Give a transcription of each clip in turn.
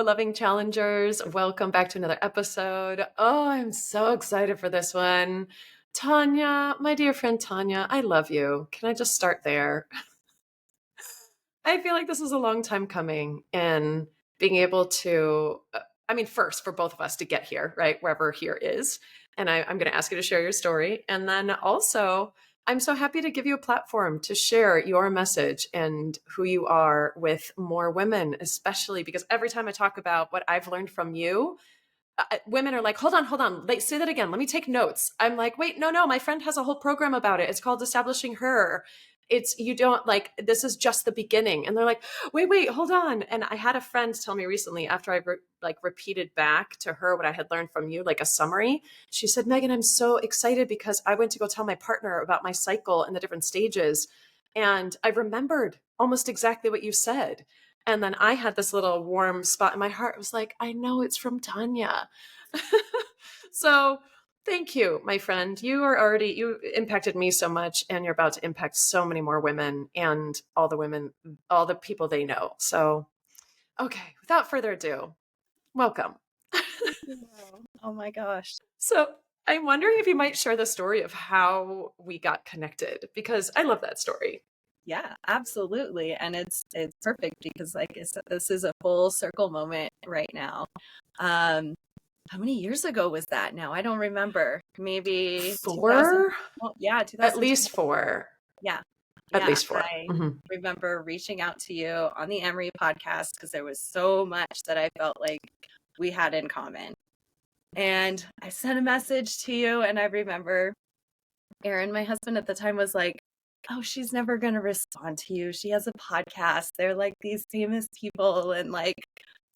loving challengers. Welcome back to another episode. Oh, I'm so excited for this one. Tonya, my dear friend Tonya, I love you. Can I just start there? I feel like this is a long time coming and being able to, first for both of us to get here, right? Wherever here is. And I'm going to ask you to share your story. And then also, I'm so happy to give you a platform to share your message and who you are with more women, especially because every time I talk about what I've learned from you, women are like, hold on. Say that again. Let me take notes. I'm like, wait, no. My friend has a whole program about it. It's called Establishing Her. You don't like, this is just the beginning. And they're like, wait, hold on. And I had a friend tell me recently after I repeated back to her what I had learned from you, like a summary. She said, Megan, I'm so excited because I went to go tell my partner about my cycle and the different stages. And I remembered almost exactly what you said. And then I had this little warm spot in my heart. It was like, I know it's from Tonya. So thank you, my friend. You impacted me so much, and you're about to impact so many more women and all the people they know. So, okay, without further ado, welcome. Oh my gosh. So I'm wondering if you might share the story of how we got connected, because I love that story. Yeah, absolutely. And it's perfect because like I said, this is a full circle moment right now. How many years ago was that now? I don't remember. Maybe 4? 2000. At least 4. Yeah. At least 4. I remember reaching out to you on the Emery podcast because there was so much that I felt like we had in common. And I sent a message to you, and I remember Aaron, my husband at the time, was like, oh, she's never going to respond to you. She has a podcast. They're like these famous people, and like,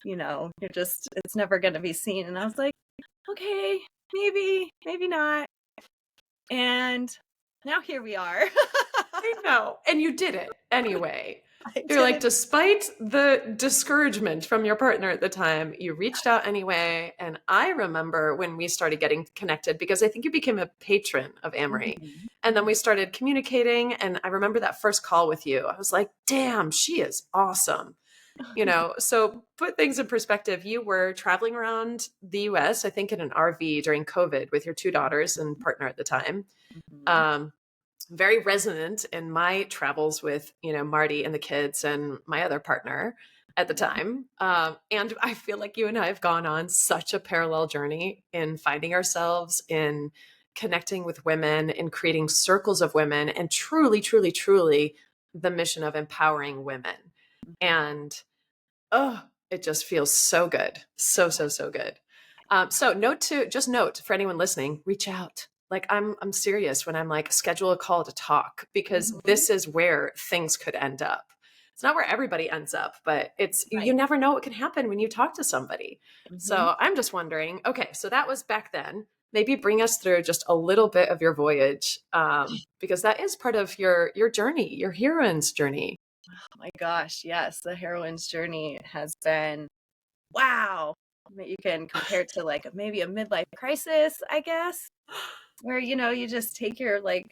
it's never going to be seen. And I was like, okay, maybe not. And now here we are. I know. And you did it anyway. You're like, despite the discouragement from your partner at the time, you reached out anyway. And I remember when we started getting connected, because I think you became a patron of Amory. Mm-hmm. And then we started communicating. And I remember that first call with you. I was like, damn, she is awesome. So put things in perspective. You were traveling around the US, I think in an RV during COVID with your 2 daughters and partner at the time. Mm-hmm. Very resonant in my travels with, Marty and the kids and my other partner at the time. And I feel like you and I have gone on such a parallel journey in finding ourselves, in connecting with women, in creating circles of women, and truly, truly, truly the mission of empowering women. And it just feels so good. So good. So note for anyone listening, reach out. Like I'm serious when I'm like, schedule a call to talk, because this is where things could end up. It's not where everybody ends up, but it's, right. You never know what can happen when you talk to somebody. Mm-hmm. So I'm just wondering, okay, so that was back then. Maybe bring us through just a little bit of your voyage, because that is part of your journey, your heroine's journey. Oh my gosh, yes. The heroine's journey has been, wow. You can compare it to like maybe a midlife crisis, I guess, where, you just take your like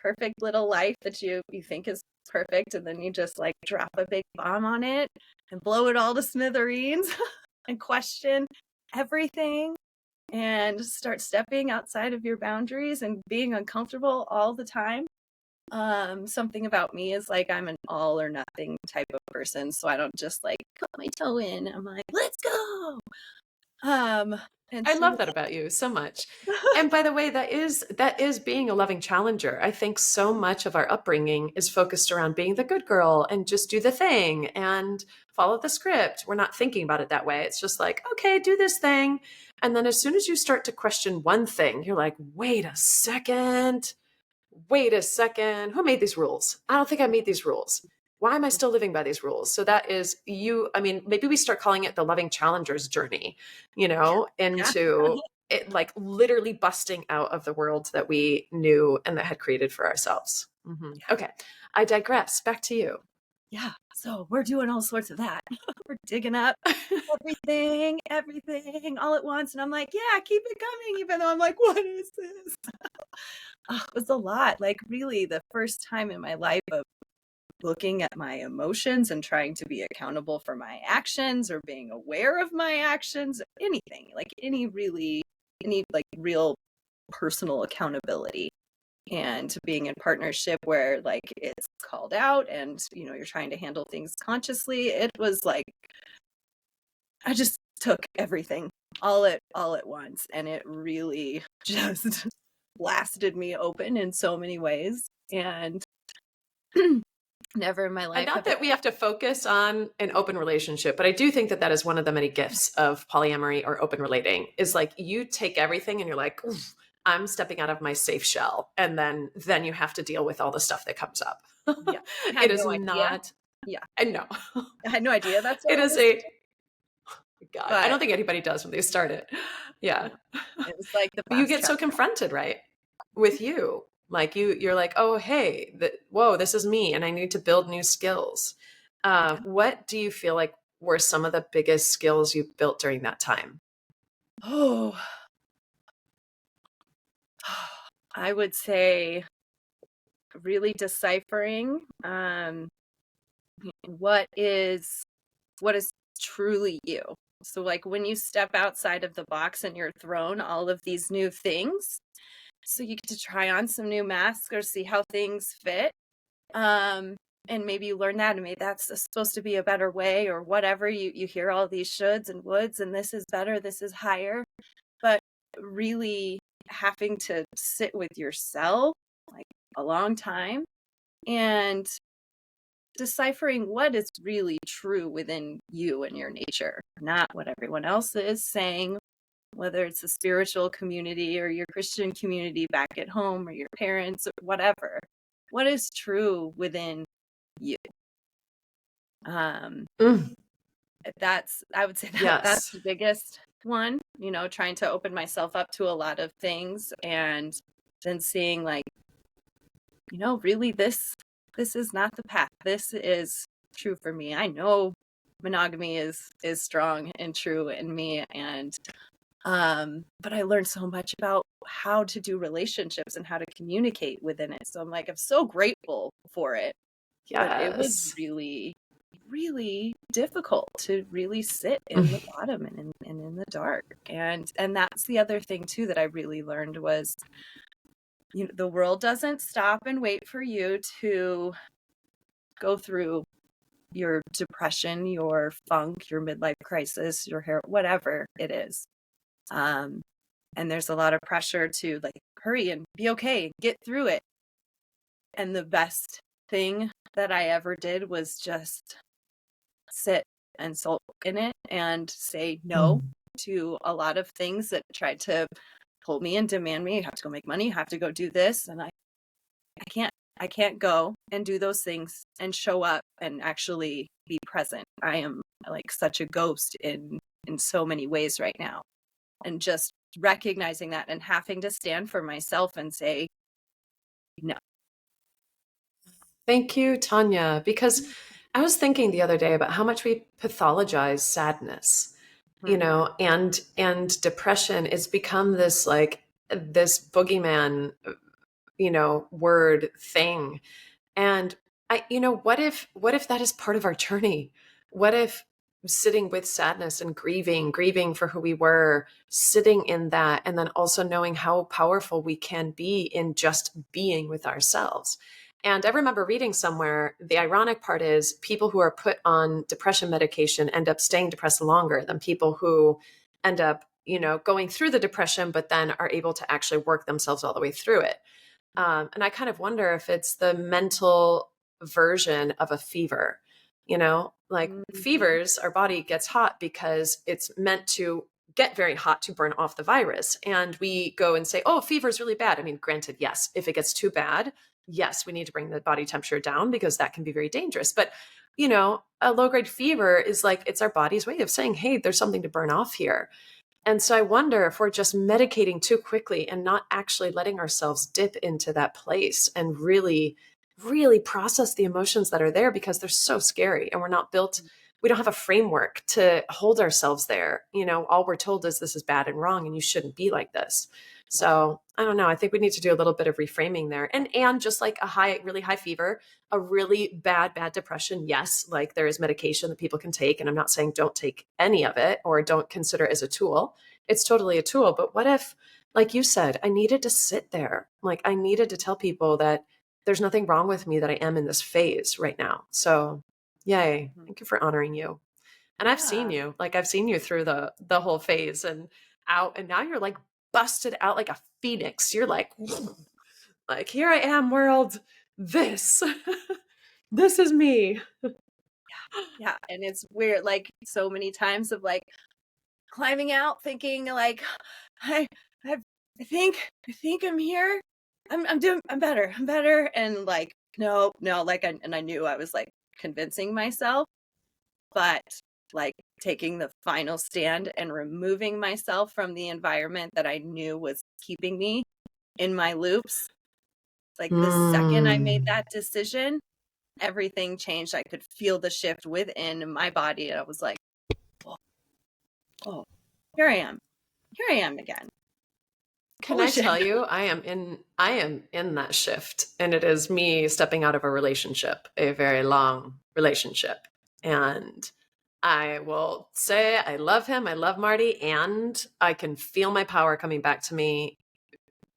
perfect little life that you think is perfect, and then you just like drop a big bomb on it and blow it all to smithereens and question everything and start stepping outside of your boundaries and being uncomfortable all the time. Something about me is like I'm an all or nothing type of person, so I don't just like put my toe in. I'm like, let's go. I love that about you so much. And by the way, that is being a loving challenger. I think so much of our upbringing is focused around being the good girl and just do the thing and follow the script. We're not thinking about it that way. It's just like, okay, do this thing. And then as soon as you start to question one thing, you're like, wait a second. Who made these rules? I don't think I made these rules. Why am I still living by these rules? So that is maybe we start calling it the loving challenger's journey, into it, like literally busting out of the world that we knew and that had created for ourselves. Mm-hmm. Okay. I digress. Back to you. Yeah. So we're doing all sorts of that. We're digging up everything all at once. And I'm like, yeah, keep it coming. Even though I'm like, what is this? It was a lot. Like really the first time in my life of looking at my emotions and trying to be accountable for my actions or being aware of my actions, anything, like any like real personal accountability. And being in partnership where like it's called out and, you know, you're trying to handle things consciously, it was like, I just took everything all at once, and it really just blasted me open in so many ways. And never in my And life not that we have to focus on an open relationship, but I do think that that is one of the many gifts of polyamory or open relating, is like you take everything and you're like, "Oof, I'm stepping out of my safe shell. And then you have to deal with all the stuff that comes up. yeah, I It had is no idea. not, Yeah, I know. I had no idea that's what It it is was. a, God, I But don't think anybody does when they start it. Yeah. it was like the But you fast get track. so confronted, right? With you. Like you're like, oh, hey, whoa, this is me and I need to build new skills. Yeah. What do you feel like were some of the biggest skills you built during that time? Oh, I would say really deciphering what is truly you. So like when you step outside of the box and you're thrown all of these new things, so you get to try on some new masks or see how things fit. And maybe you learn that and maybe that's supposed to be a better way or whatever. You hear all these shoulds and woulds and this is better, this is higher. But really having to sit with yourself like a long time and deciphering what is really true within you and your nature, not what everyone else is saying, whether it's the spiritual community or your Christian community back at home or your parents or whatever. What is true within you? Um, Mm, I would say that's yes. the biggest one, you know, trying to open myself up to a lot of things and then seeing like, you know, really this is not the path. This is true for me. I know monogamy is strong and true in me, and but I learned so much about how to do relationships and how to communicate within it. So I'm like, I'm so grateful for it. But it was Yes. really, really difficult to really sit in the bottom and in the dark. And that's the other thing too that I really learned was, you know, the world doesn't stop and wait for you to go through your depression, your funk, your midlife crisis, your hair, whatever it is. And there's a lot of pressure to like hurry and be okay, get through it. And the best thing that I ever did was just sit and sulk in it and say no to a lot of things that tried to pull me and demand me. You have to go make money, you have to go do this. And I can't go and do those things and show up and actually be present. I am like such a ghost in so many ways right now. And just recognizing that and having to stand for myself and say no. Thank you, Tonya, because I was thinking the other day about how much we pathologize sadness, you Mm-hmm. know, and depression. It's become this like this boogeyman, you know, word thing. And you know, what if that is part of our journey? What if sitting with sadness and grieving for who we were, sitting in that, and then also knowing how powerful we can be in just being with ourselves. And I remember reading somewhere, the ironic part is people who are put on depression medication end up staying depressed longer than people who end up, you know, going through the depression, but then are able to actually work themselves all the way through it. And I kind of wonder if it's the mental version of a fever. You know, like Mm-hmm. fevers, our body gets hot because it's meant to get very hot to burn off the virus. And we go and say, oh, fever is really bad. I mean, granted, yes, if it gets too bad, yes, we need to bring the body temperature down because that can be very dangerous. But, you know, a low grade fever is like, it's our body's way of saying, hey, there's something to burn off here. And so I wonder if we're just medicating too quickly and not actually letting ourselves dip into that place and really, really process the emotions that are there because they're so scary and we're not built we don't have a framework to hold ourselves there. You know, all we're told is this is bad and wrong and you shouldn't be like this. So I don't know. I think we need to do a little bit of reframing there. And just like a really high fever, a really bad depression. Yes, like there is medication that people can take. And I'm not saying don't take any of it or don't consider it as a tool. It's totally a tool. But what if, like you said, I needed to sit there. Like I needed to tell people that there's nothing wrong with me, that I am in this phase right now. So yay. Thank you for honoring you. And I've seen you, like I've seen you through the whole phase and out, and now you're like busted out like a phoenix. You're like here I am, world. This this is me. Yeah. And it's weird, like so many times of like climbing out thinking like I think I'm here. I'm better. And like, no, like, I knew I was like convincing myself, but like taking the final stand and removing myself from the environment that I knew was keeping me in my loops. Like the second I made that decision, everything changed. I could feel the shift within my body. And I was like, oh, here I am again. Can I tell you, I am in that shift, and it is me stepping out of a relationship, a very long relationship. And I will say I love him, I love Marty, and I can feel my power coming back to me.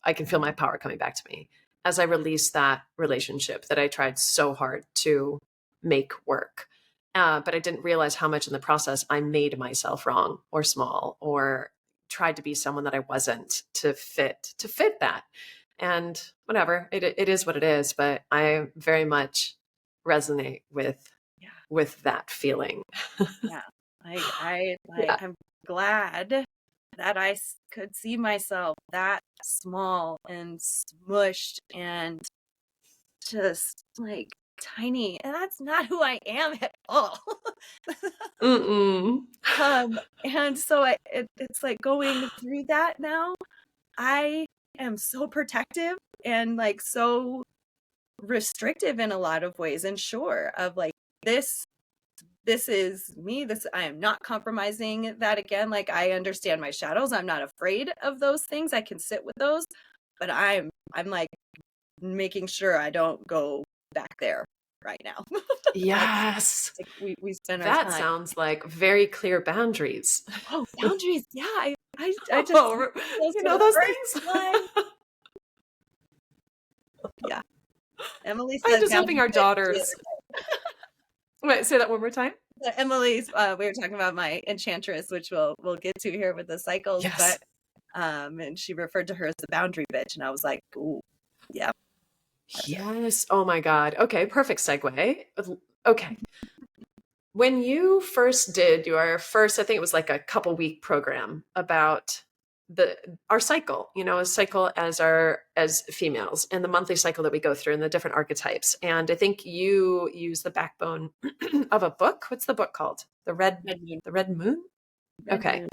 I can feel my power coming back to me as I release that relationship that I tried so hard to make work. But I didn't realize how much in the process I made myself wrong or small or tried to be someone that I wasn't to fit that. And whatever, it is what it is. But I very much resonate with that feeling. Yeah. Yeah. I'm glad that I could see myself that small and smushed and just like tiny, and that's not who I am at all. And so it's like going through that now. I am so protective and like so restrictive in a lot of ways, and sure of like this is me. I am not compromising that again. Like I understand my shadows. I'm not afraid of those things. I can sit with those, but I'm like making sure I don't go back there right now. Yes. Like we spend our That time. sounds like very clear boundaries. Oh, boundaries. Yeah. I just you know those things. Yeah. Emily I'm says just helping our daughters. Wait, say that one more time. Emily's we were talking about my Enchantress, which we'll get to here with the cycles. Yes. But and she referred to her as the boundary bitch, and I was like, ooh, yeah. Yes. Oh my God. Okay, perfect segue. Okay. When you first did your first, I think it was like a couple week program about our cycle, you know, a cycle as females and the monthly cycle that we go through and the different archetypes. And I think you use the backbone of a book. What's the book called? The Red Moon? Okay.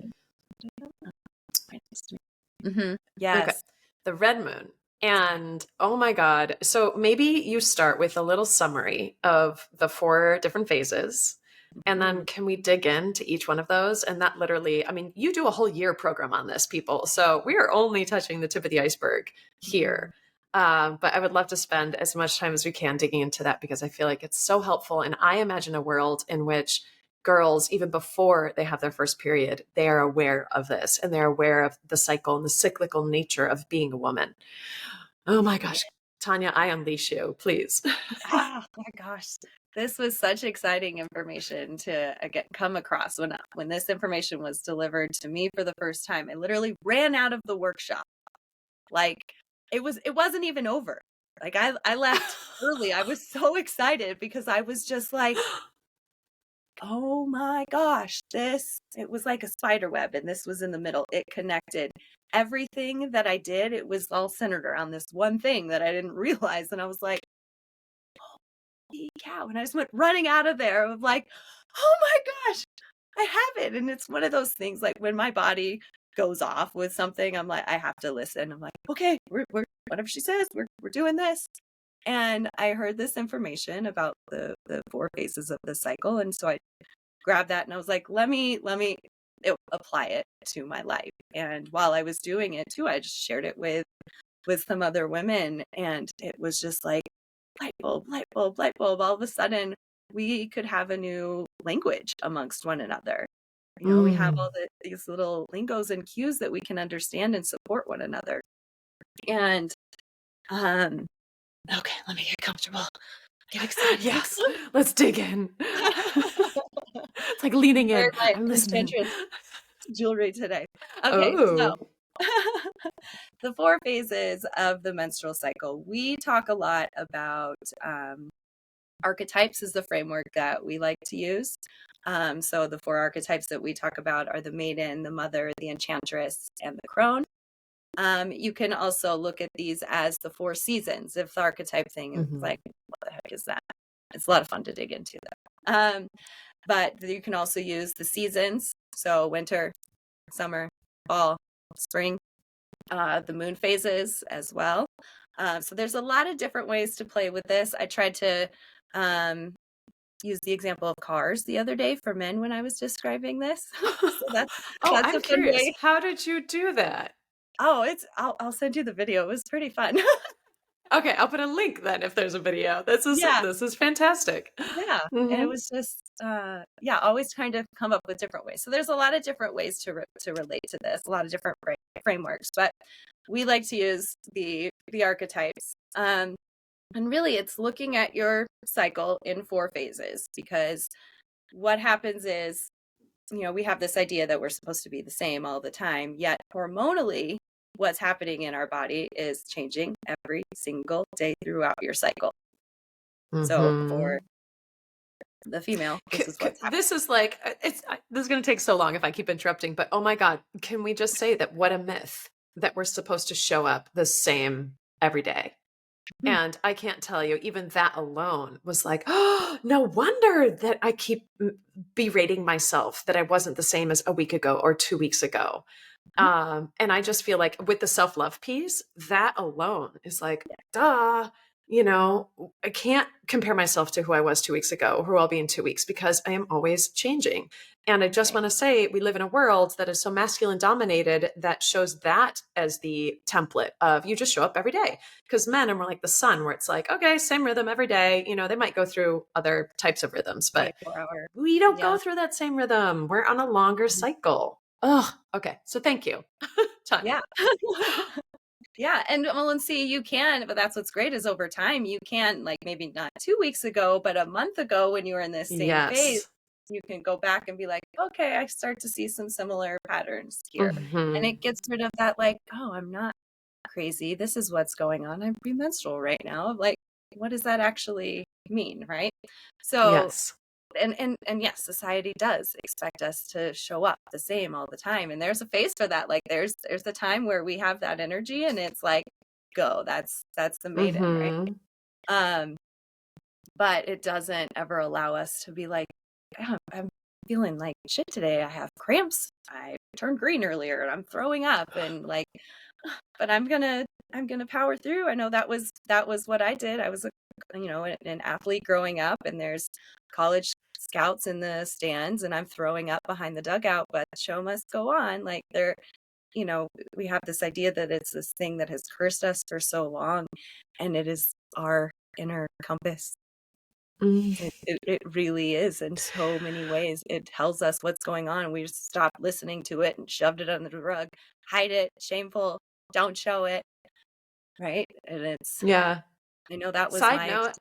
Yes. Okay. The Red Moon. And oh my God. So maybe you start with a little summary of the 4 different phases. And then can we dig into each one of those? And that literally, I mean, you do a whole year program on this, people. So we are only touching the tip of the iceberg here. But I would love to spend as much time as we can digging into that because I feel like it's so helpful. And I imagine a world in which girls, even before they have their first period, they are aware of this and they're aware of the cycle and the cyclical nature of being a woman. Oh my gosh. Tonya, I unleash you, please. Oh my gosh. This was such exciting information to come across when this information was delivered to me for the first time. I literally ran out of the workshop. Like it wasn't even over. Like I left early. I was so excited because I was just like, oh my gosh, it was like a spider web and this was in the middle. It connected everything that I did. It was all centered around this one thing that I didn't realize. And I was like, holy cow. And I just went running out of there of like, oh my gosh, I have it. And it's one of those things like when my body goes off with something, I'm like, I have to listen. I'm like, okay, we're whatever she says, we're doing this. And I heard this information about the 4 phases of the cycle. And so I grabbed that and I was like, let me apply it to my life. And while I was doing it too, I just shared it with some other women, and it was just like light bulb, light bulb, light bulb. All of a sudden, we could have a new language amongst one another. We have all these little lingos and cues that we can understand and support one another. And okay, let me get comfortable. Get excited. Yes, let's dig in. It's like leaning in. My I'm listening. Enchantress jewelry today. Okay, so Oh. the 4 phases of the menstrual cycle. We talk a lot about archetypes is the framework that we like to use. So the 4 archetypes that we talk about are the Maiden, the Mother, the Enchantress, and the Crone. You can also look at these as the 4 seasons. If the archetype thing is like, what the heck is that? It's a lot of fun to dig into that. But you can also use the seasons. So winter, summer, fall, spring, the moon phases as well. So there's a lot of different ways to play with this. I tried to use the example of cars the other day for men when I was describing this. So that's I'm a fun curious. way. How did you do that? Oh, I'll send you the video. It was pretty fun. Okay, I'll put a link then if there's a video. This is fantastic. Yeah. And it was just always trying to come up with different ways. So there's a lot of different ways to relate to this, a lot of different frameworks, but we like to use the archetypes. And really it's looking at your cycle in 4 phases, because what happens is, we have this idea that we're supposed to be the same all the time, yet hormonally, what's happening in our body is changing every single day throughout your cycle. So for the female, this is what's happening. This is like, this is going to take so long if I keep interrupting, but oh my God, can we just say that what a myth that we're supposed to show up the same every day? And I can't tell you, even that alone was like, oh, no wonder that I keep berating myself that I wasn't the same as a week ago or 2 weeks ago. And I just feel like with the self-love piece, that alone is like, duh, I can't compare myself to who I was 2 weeks ago or who I'll be in 2 weeks, because I am always changing. And I just want to say, we live in a world that is so masculine dominated that shows that as the template of you just show up every day. Because men are more like the sun, where it's like, okay, same rhythm every day. They might go through other types of rhythms, but we don't go through that same rhythm. We're on a longer cycle. Oh, okay. So thank you, Tonya. Yeah. And see, you can, but that's what's great is over time, you can, like, maybe not 2 weeks ago, but a month ago when you were in this same phase, you can go back and be like, okay, I start to see some similar patterns here. And it gets rid of that, like, oh, I'm not crazy. This is what's going on. I'm premenstrual right now. Like, what does that actually mean? Right. So, yes. And yes, society does expect us to show up the same all the time. And there's a phase for that. Like there's the time where we have that energy and it's like, go, that's the Maiden, right? But it doesn't ever allow us to be like, oh, I'm feeling like shit today. I have cramps. I turned green earlier and I'm throwing up, and like, but I'm gonna power through. I know that was what I did. I was an athlete growing up, and there's college scouts in the stands and I'm throwing up behind the dugout, but the show must go on. Like we have this idea that it's this thing that has cursed us for so long, and it is our inner compass. It really is in so many ways. It tells us what's going on. We just stopped listening to it and shoved it under the rug. Hide it, shameful, don't show it. Right. And it's, yeah. I know that was Side note,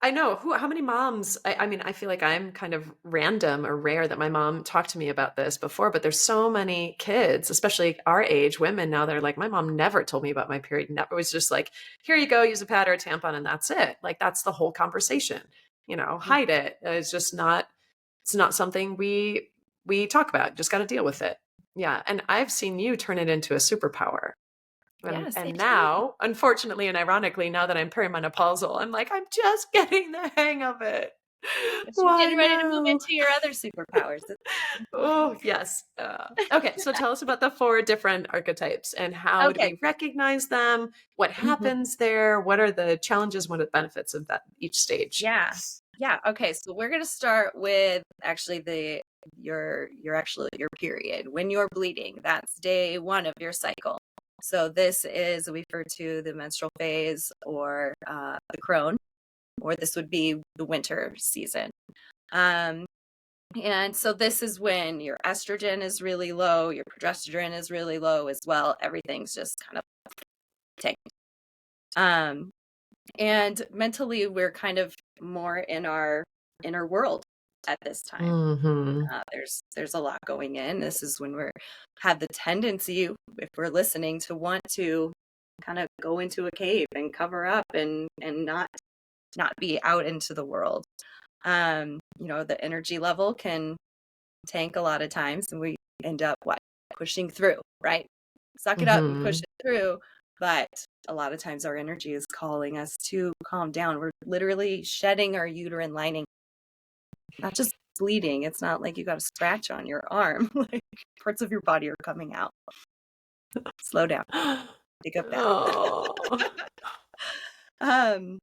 I know how many moms, I mean, I feel like I'm kind of random or rare that my mom talked to me about this before, but there's so many kids, especially our age women now, that are like, my mom never told me about my period. Never. It was just like, here you go, use a pad or a tampon, and that's it. Like, that's the whole conversation, hide it. It's just not, it's not something we talk about. Just got to deal with it. Yeah. And I've seen you turn it into a superpower. And now, unfortunately and ironically, now that I'm perimenopausal, I'm like, I'm just getting the hang of it. You're getting ready to move into your other superpowers. Oh, yes. Okay, so tell us about the 4 different archetypes and how do we recognize them? What happens there? What are the challenges? What are the benefits of that each stage? Yeah. Yeah. Okay. So we're gonna start with actually your period. When you're bleeding, that's day one of your cycle. So this is, we refer to the menstrual phase, or the crone, or this would be the winter season. And so this is when your estrogen is really low, your progesterone is really low as well. Everything's just kind of tanked. Um, and mentally, we're kind of more in our inner world at this time. Mm-hmm. There's a lot going in. This is when we're have the tendency, if we're listening, to want to kind of go into a cave and cover up and not be out into the world. The energy level can tank a lot of times, and we end up pushing through, right? Suck it up and push Mm-hmm. it through. But a lot of times our energy is calling us to calm down. We're literally shedding our uterine lining, not just bleeding. It's not like you got a scratch on your arm. Like, parts of your body are coming out. Slow down. Take a bath. Oh. um,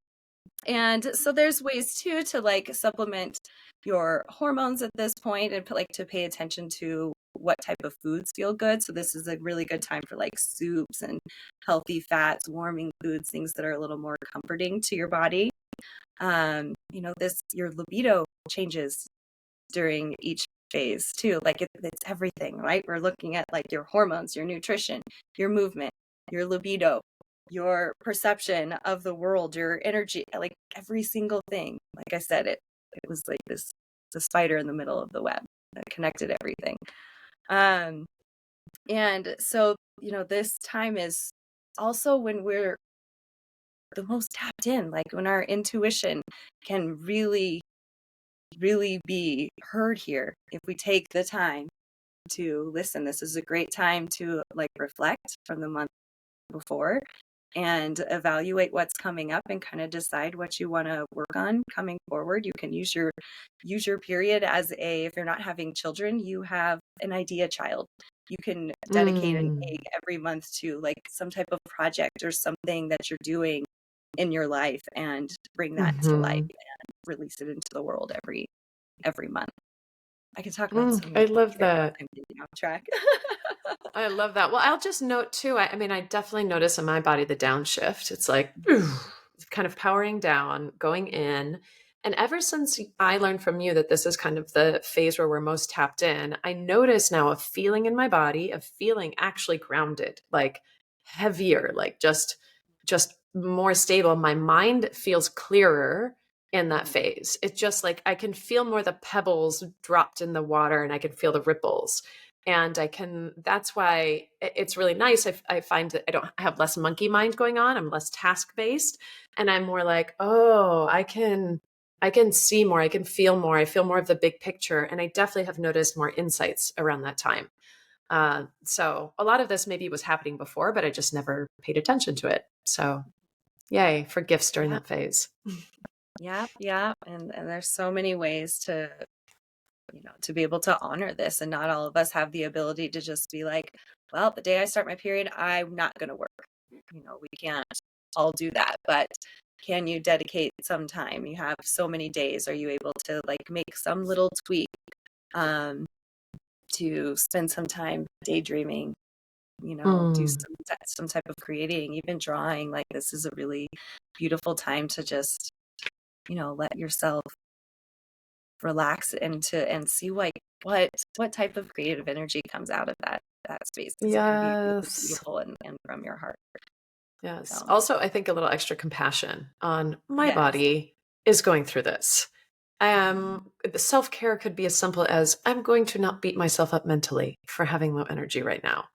And so there's ways too to supplement your hormones at this point, and to pay attention to what type of foods feel good. So this is a really good time for soups and healthy fats, warming foods, things that are a little more comforting to your body. Your libido changes during each phase too. It's everything, right? We're looking at your hormones, your nutrition, your movement, your libido, your perception of the world, your energy, every single thing. Like I said, it was like this the spider in the middle of the web that connected everything. And so, this time is also when we're the most tapped in, when our intuition can really, really be heard here. If we take the time to listen, this is a great time to reflect from the month before and evaluate what's coming up and kind of decide what you want to work on coming forward. You can use your period as if you're not having children, you have an idea child. You can dedicate an Mm. egg every month to some type of project or something that you're doing in your life, and bring that to life Mm-hmm. and release it into the world every month. I could talk about so many I things love there, but that. I'm getting off track. I love that. Well, I'll just note too. I mean, I definitely notice in my body the downshift. It's like it's kind of powering down, going in. And ever since I learned from you that this is kind of the phase where we're most tapped in, I notice now a feeling in my body, of feeling actually grounded, like heavier, like just more stable. My mind feels clearer in that phase. It's just like I can feel more the pebbles dropped in the water, and I can feel the ripples, and that's why it's really nice. I find that I have less monkey mind going on. I'm less task based, and I'm more like, oh, I can see more, I can feel more, I feel more of the big picture. And I definitely have noticed more insights around that time. So a lot of this maybe was happening before, but I just never paid attention to it. So yay for gifts during Yeah. that phase. Yeah, yeah. And there's so many ways to be able to honor this. And not all of us have the ability to just be like, well, the day I start my period, I'm not going to work. We can't all do that. But can you dedicate some time? You have so many days. Are you able to make some little tweak, to spend some time daydreaming, do Mm. some type of creating, even drawing? This is a really beautiful time to just, let yourself relax and see what type of creative energy comes out of that space, because it can be really Yes. beautiful and from your heart. Yes. So Also, I think a little extra compassion on my yes. body is going through this. The self-care could be as simple as I'm going to not beat myself up mentally for having low energy right now.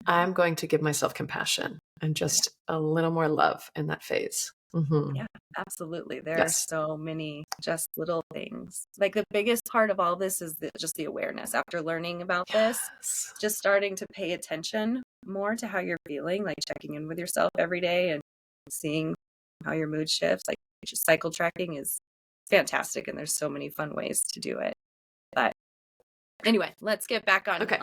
I'm going to give myself compassion and Yeah, just a little more love in that phase. Hmm. yeah, absolutely. There are Yes. so many just little things. The biggest part of all this is just the awareness. After learning about this, Yes. just starting to pay attention more to how you're feeling, checking in with yourself every day and seeing how your mood shifts. Just cycle tracking is fantastic, and there's so many fun ways to do it. But anyway, let's get back on Okay.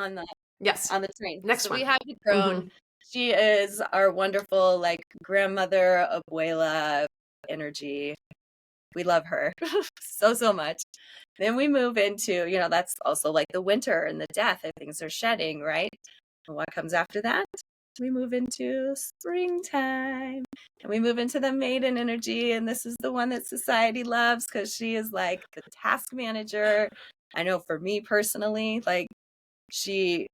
Yes. the train. Next So we one. have the Hmm. crone. She is our wonderful grandmother, abuela energy. We love her so much. Then we move into, that's also like the winter and the death and things are shedding, right? And what comes after that? We move into springtime and we move into the maiden energy. And this is the one that society loves because she is like the task manager. I know for me personally, like she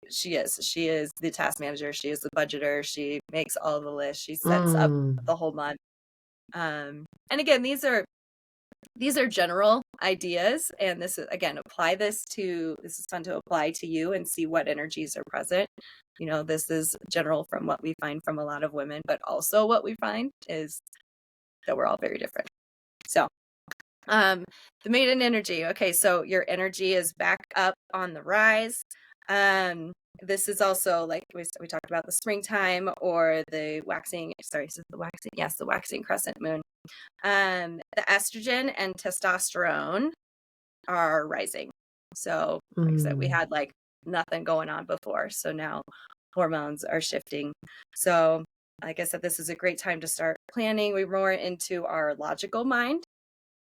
is the task manager. She is the budgeter. She makes all the lists. She sets up the whole month. And again, these are general ideas, and this is, again, this is fun to apply to you and see what energies are present. This is general from what we find from a lot of women, but also what we find is that we're all very different. So the maiden energy. Okay, so your energy is back up on the rise. This is also like we talked about the springtime or the waxing. Sorry, is it the waxing? Yes, the waxing crescent moon. The estrogen and testosterone are rising. So, like I said, we had like nothing going on before. So now hormones are shifting. So, like I said, this is a great time to start planning. We're more into our logical mind,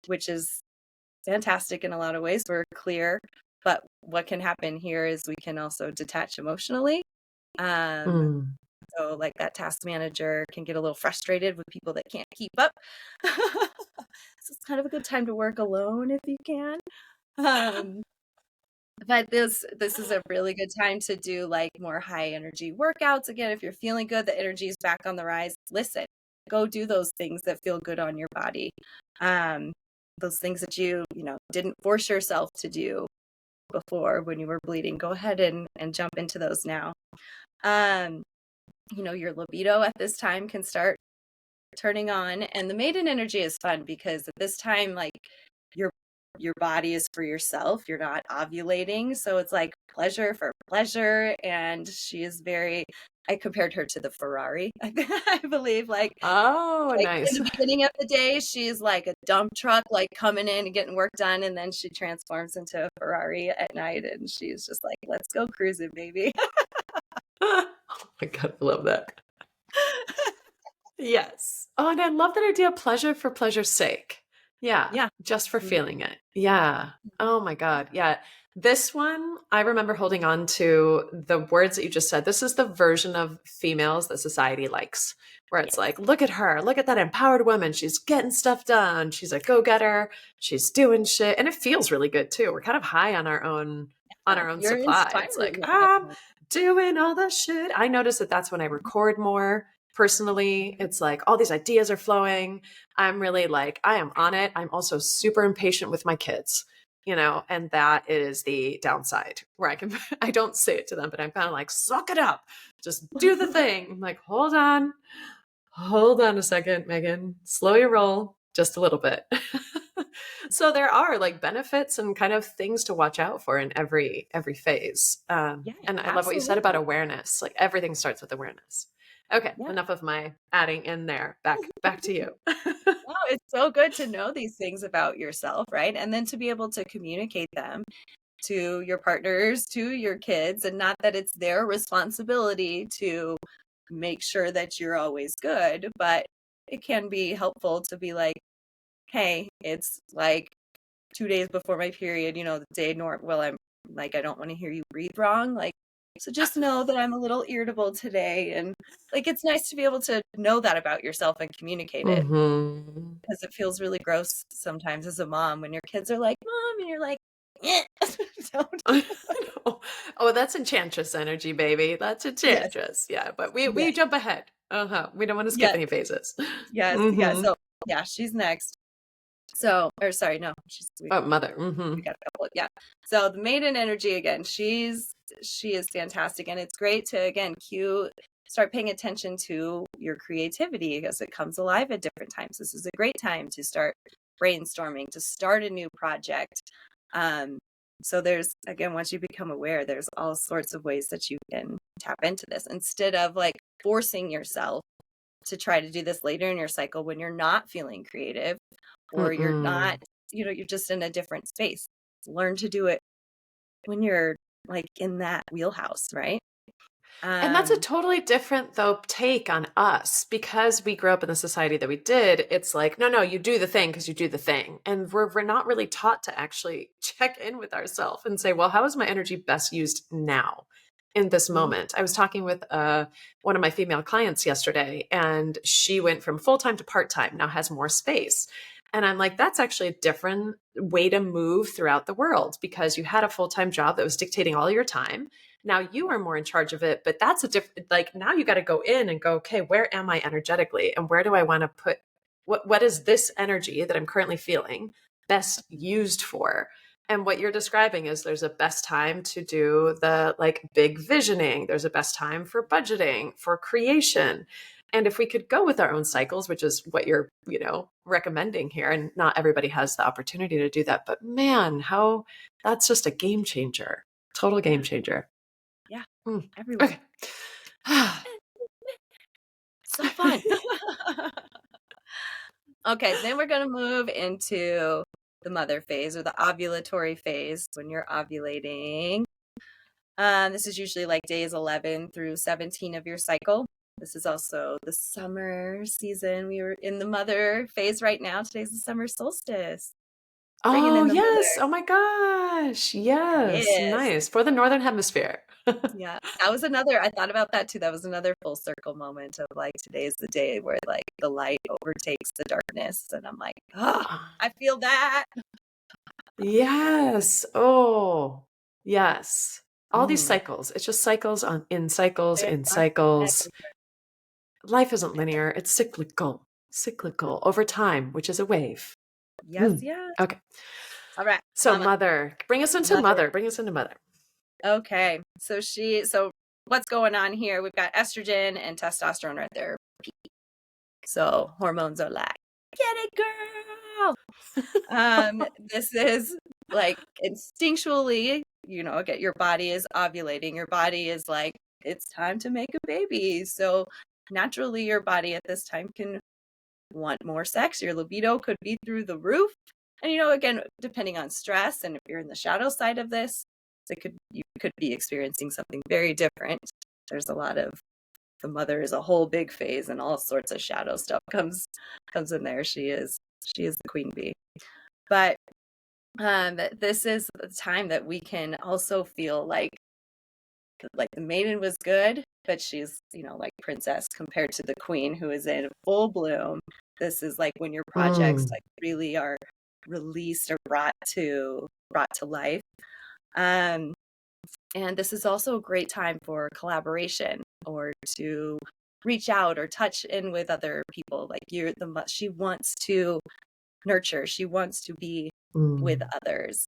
which is fantastic in a lot of ways. We're clear, but what can happen here is we can also detach emotionally. So like that task manager can get a little frustrated with people that can't keep up. So it's kind of a good time to work alone if you can. But this is a really good time to do like more high energy workouts. Again, if you're feeling good, the energy is back on the rise. Listen, go do those things that feel good on your body. Those things that you didn't force yourself to do before when you were bleeding. Go ahead and jump into those now. Your libido at this time can start turning on, and the maiden energy is fun because at this time, like your body is for yourself. You're not ovulating, so it's like pleasure for pleasure. And she is I compared her to the Ferrari. I believe like nice. in the beginning of the day, she's like a dump truck, like coming in and getting work done, and then she transforms into a Ferrari at night, and she's just like, let's go cruising, baby. Oh my God, I love that. Yes. Oh, and I love that idea of pleasure for pleasure's sake. Yeah. Just for feeling it. Yeah. Oh my God. Yeah. This one, I remember holding on to the words that you just said. This is the version of females that society likes, where it's like, look at her, look at that empowered woman. She's getting stuff done. She's a go-getter. She's doing shit. And it feels really good too. We're kind of high on our own You're supply. It's like, inspiring. I'm doing all the shit. I notice that that's when I record more. Personally, it's like all these ideas are flowing. I'm really like, I am on it. I'm also super impatient with my kids, and that is the downside where I don't say it to them, but I'm kind of like, suck it up. Just do the thing. I'm like, hold on a second, Megan, slow your roll just a little bit. So there are like benefits and kind of things to watch out for in every phase. And I love what you said about awareness. Like everything starts with awareness. Okay, enough of my adding in there. Back to you. Wow, it's so good to know these things about yourself, right? And then to be able to communicate them to your partners, to your kids, and not that it's their responsibility to make sure that you're always good, but it can be helpful to be like, hey, it's like 2 days before my period, the day I'm like, I don't want to hear you breathe wrong. Like, so just know that I'm a little irritable today. And like, it's nice to be able to know that about yourself and communicate it because it feels really gross sometimes as a mom when your kids are like, Mom, and you're like, Oh, that's Enchantress energy, baby. That's Enchantress. Yes. Yeah, but we jump ahead. We don't want to skip any phases. Yes. So she's next. So, or sorry, no, mother. We got a couple. Yeah. So the maiden energy again, she is fantastic, and it's great to again start paying attention to your creativity because it comes alive at different times. This is a great time to start brainstorming, to start a new project. So there's, again, once you become aware, there's all sorts of ways that you can tap into this instead of like forcing yourself to try to do this later in your cycle when you're not feeling creative or you're not, you're just in a different space. Learn to do it when you're like in that wheelhouse, right? And that's a Um, totally different, though, take on us because we grew up in the society that we did. It's like, no, no, you do the thing because you do the thing. And we're not really taught to actually check in with ourselves and say, well, how is my energy best used now in this mhm, moment? I was talking with one of my female clients yesterday, and she went from full time to part time, now has more space. And I'm like, that's actually a different way to move throughout the world because you had a full time job that was dictating all your time. Now you are more in charge of it, but that's a different, like now you got to go in and go, okay, where am I energetically? And where do I want to put what is this energy that I'm currently feeling best used for? And what you're describing is there's a best time to do the like big visioning. There's a best time for budgeting, for creation. And if we could go with our own cycles, which is what you're, recommending here, and not everybody has the opportunity to do that, but man, how that's just a game changer, total yeah, game changer. yeah, Mm. everywhere. Okay. So fun. Okay, then we're gonna move into the mother phase or the ovulatory phase when you're ovulating. This is usually like days 11 through 17 of your cycle. This is also the summer season. We were in the mother phase right now. Today's the summer solstice. Bringing Oh, in the yes. mother. Oh my gosh. Yes. Yes. Nice. For the Northern Hemisphere. Yeah. That was another, I thought about that too. That was another full circle moment of like today's the day where like the light overtakes the darkness. And I'm like, oh, I feel that. Yes. Oh, yes. All these Mm. cycles. It's just cycles on in cycles There in are cycles. everywhere. Life isn't linear. It's cyclical over time, which is a wave. Yes, Mm. yes. Okay. All right, So mama. mother, bring us into Mother. mother. Bring us into mother. Okay. So what's going on here? We've got estrogen and testosterone right there. So hormones are like, get it, girl. This is like instinctually, again, your body is ovulating. Your body is like, it's time to make a baby. So naturally, your body at this time can want more sex. Your libido could be through the roof. And again, depending on stress and if you're in the shadow side of this, you could be experiencing something very different. There's a lot of the mother is a whole big phase and all sorts of shadow stuff comes in there. She is the queen bee. But this is the time that we can also feel like the maiden was good, but she's, like princess compared to the queen who is in full bloom. This is like when your projects Mm. like really are released or brought to life. Um, and this is also a great time for collaboration or to reach out or touch in with other people. Like she wants to nurture, she wants to be with Mm. others.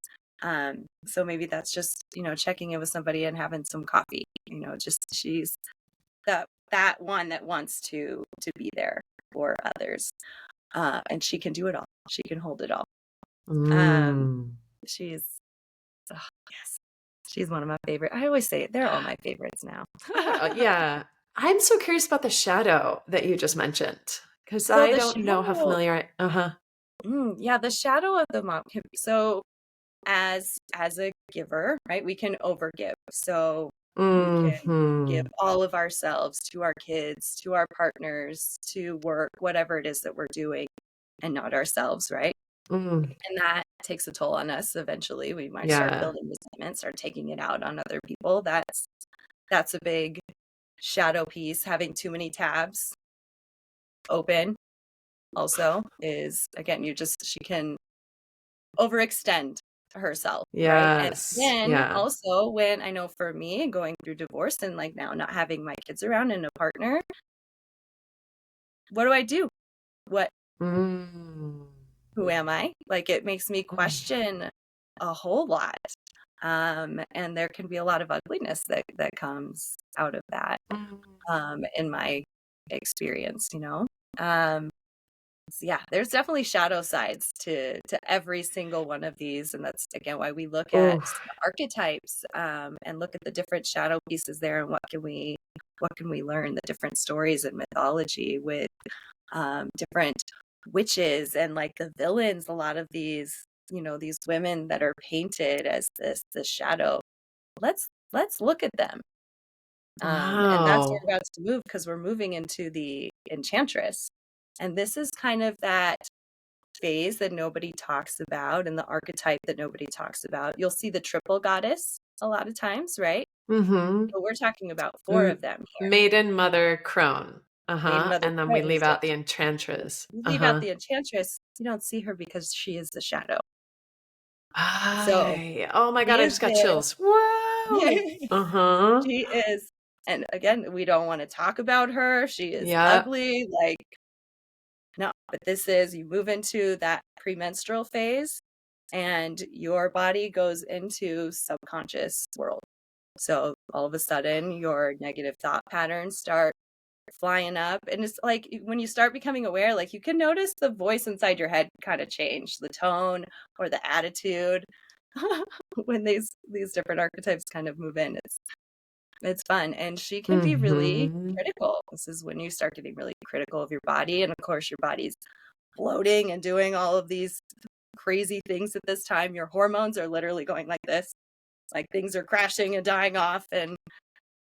So maybe that's just, checking in with somebody and having some coffee, just she's that one that wants to be there for others. And she can do it all. She can hold it all. Um, Mm. she's oh, yes, she's one of my favorite. I always say it, they're all my favorites now. Yeah. I'm so curious about the shadow that you just mentioned because So I the don't know how shadow, familiar I, uh-huh. yeah, the shadow of the mom can, so as a giver, right, we can overgive. So we can give Mm-hmm. all of ourselves to our kids, to our partners, to work, whatever it is that we're doing, and not ourselves, right? Mm. And that takes a toll on us. Eventually, we might start Yeah. building resentment, start taking it out on other people. That's a big shadow piece. Having too many tabs open also is, again, she can overextend herself, right? And Yes. then Yeah. also when I know for me going through divorce and like now not having my kids around and a partner, what do I do? What Mm. who am I? Like it makes me Mm. question a whole lot. And there can be a lot of ugliness that comes out of that, in my experience. Um, So yeah, there's definitely shadow sides to every single one of these, and that's again why we look at Oh, the archetypes, and look at the different shadow pieces there, and what can we learn, the different stories and mythology with different witches and like the villains. A lot of these women that are painted as this shadow. Let's look at them. And that's where Wow. we're about to move because we're moving into the Enchantress. And this is kind of that phase that nobody talks about and the archetype that nobody talks about. You'll see the triple goddess a lot of times, right? Mm-hmm. But we're talking about four of them here. Maiden, Mother, Crone. Maiden, Uh-huh. Mother, And then we Crone is leave out the just, Enchantress. you leave out Uh-huh. the Enchantress, you don't see her because she is the shadow. So Oh my she God, I is just got there. chills. Whoa. Uh-huh. She is, and again, we don't want to talk about her. She is Yeah. ugly, like, no, but this is, you move into that premenstrual phase and your body goes into subconscious world. So all of a sudden your negative thought patterns start flying up. And it's like when you start becoming aware, like you can notice the voice inside your head kind of change, the tone or the attitude when these different archetypes kind of move in. It's fun. And she can be really Mm-hmm. critical. This is when you start getting really critical of your body. And of course, your body's bloating and doing all of these crazy things at this time. Your hormones are literally going like this, like things are crashing and dying off. And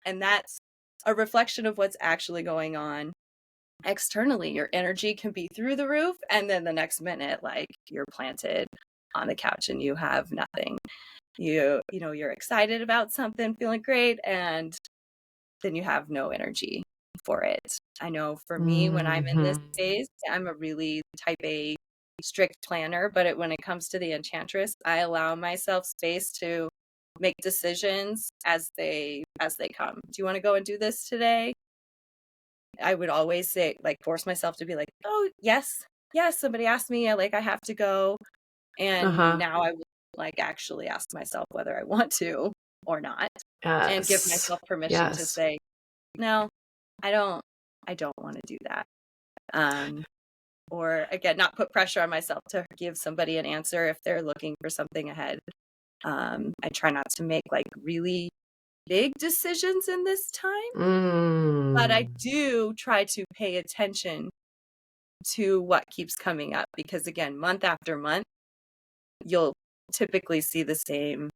that's a reflection of what's actually going on externally. Your energy can be through the roof. And then the next minute, like you're planted on the couch and you have nothing. You know, you're excited about something, feeling great, and then you have no energy for it. I know for me, when I'm in this Mm-hmm. phase, I'm a really type A strict planner, but when it comes to the Enchantress, I allow myself space to make decisions as they come. Do you want to go and do this today? I would always say, like, force myself to be like, oh yes, yes, somebody asked me, I have to go. And Uh-huh. now I would like actually ask myself whether I want to or not, and give Yes. myself permission to Yes. say, no, I don't want to do that. Um, or again, not put pressure on myself to give somebody an answer if they're looking for something ahead. I try not to make like really big decisions in this time, but I Mm. do try to pay attention to what keeps coming up because again, month after month, you'll typically see the same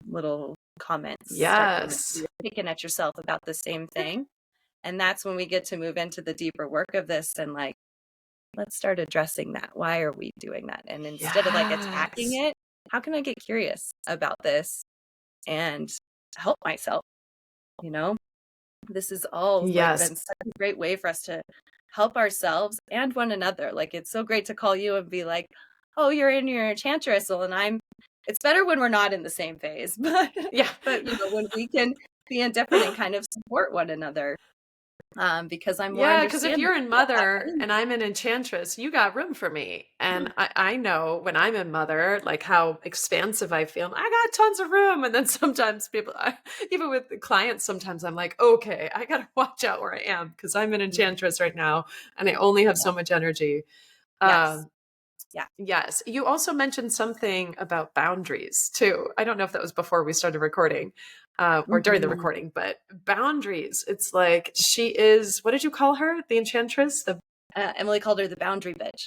little comments start coming. Yes. You're picking at yourself about the same thing. And that's when we get to move into the deeper work of this and like, let's start addressing that. Why are we doing that? And instead of like attacking Yes. it, how can I get curious about this and help myself? You know, this has all like Yes. been such a great way for us to help ourselves and one another. Like it's so great to call you and be like, oh, you're in your enchantress, and it's better when we're not in the same phase, Yeah. but you know, when we can be indifferent and kind of support one another, because I'm more Yeah, because if understanding you're in of that Mother energy. and I'm in Enchantress, you got room for me. And I know when I'm in Mother, like how expansive I feel. I got tons of room. And then sometimes even with the clients, sometimes I'm like, okay, I got to watch out where I am because I'm in Mhm. Enchantress right now and I only have Yeah. so much energy. Yes. Um, Yeah. yes. You also mentioned something about boundaries too. I don't know if that was before we started recording. Or during the Mhm. recording, but boundaries. It's like she is, what did you call her? The Enchantress? The Emily called her the boundary bitch.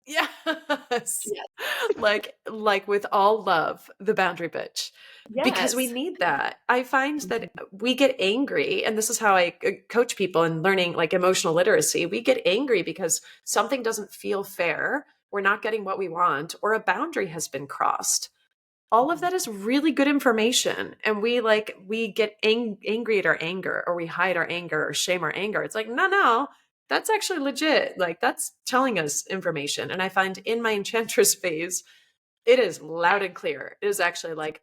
Yes. Yes. Like with all love, the boundary bitch. Because we Yes. need that. I find Mhm. that we get angry, and this is how I coach people in learning like emotional literacy. We get angry because something doesn't feel fair, we're not getting what we want, or a boundary has been crossed. All of Mhm. that is really good information, and we get angry at our anger, or we hide our anger or shame our anger. It's like, no, that's actually legit. Like that's telling us information. And I find in my enchantress phase, it is loud and clear. It is actually like,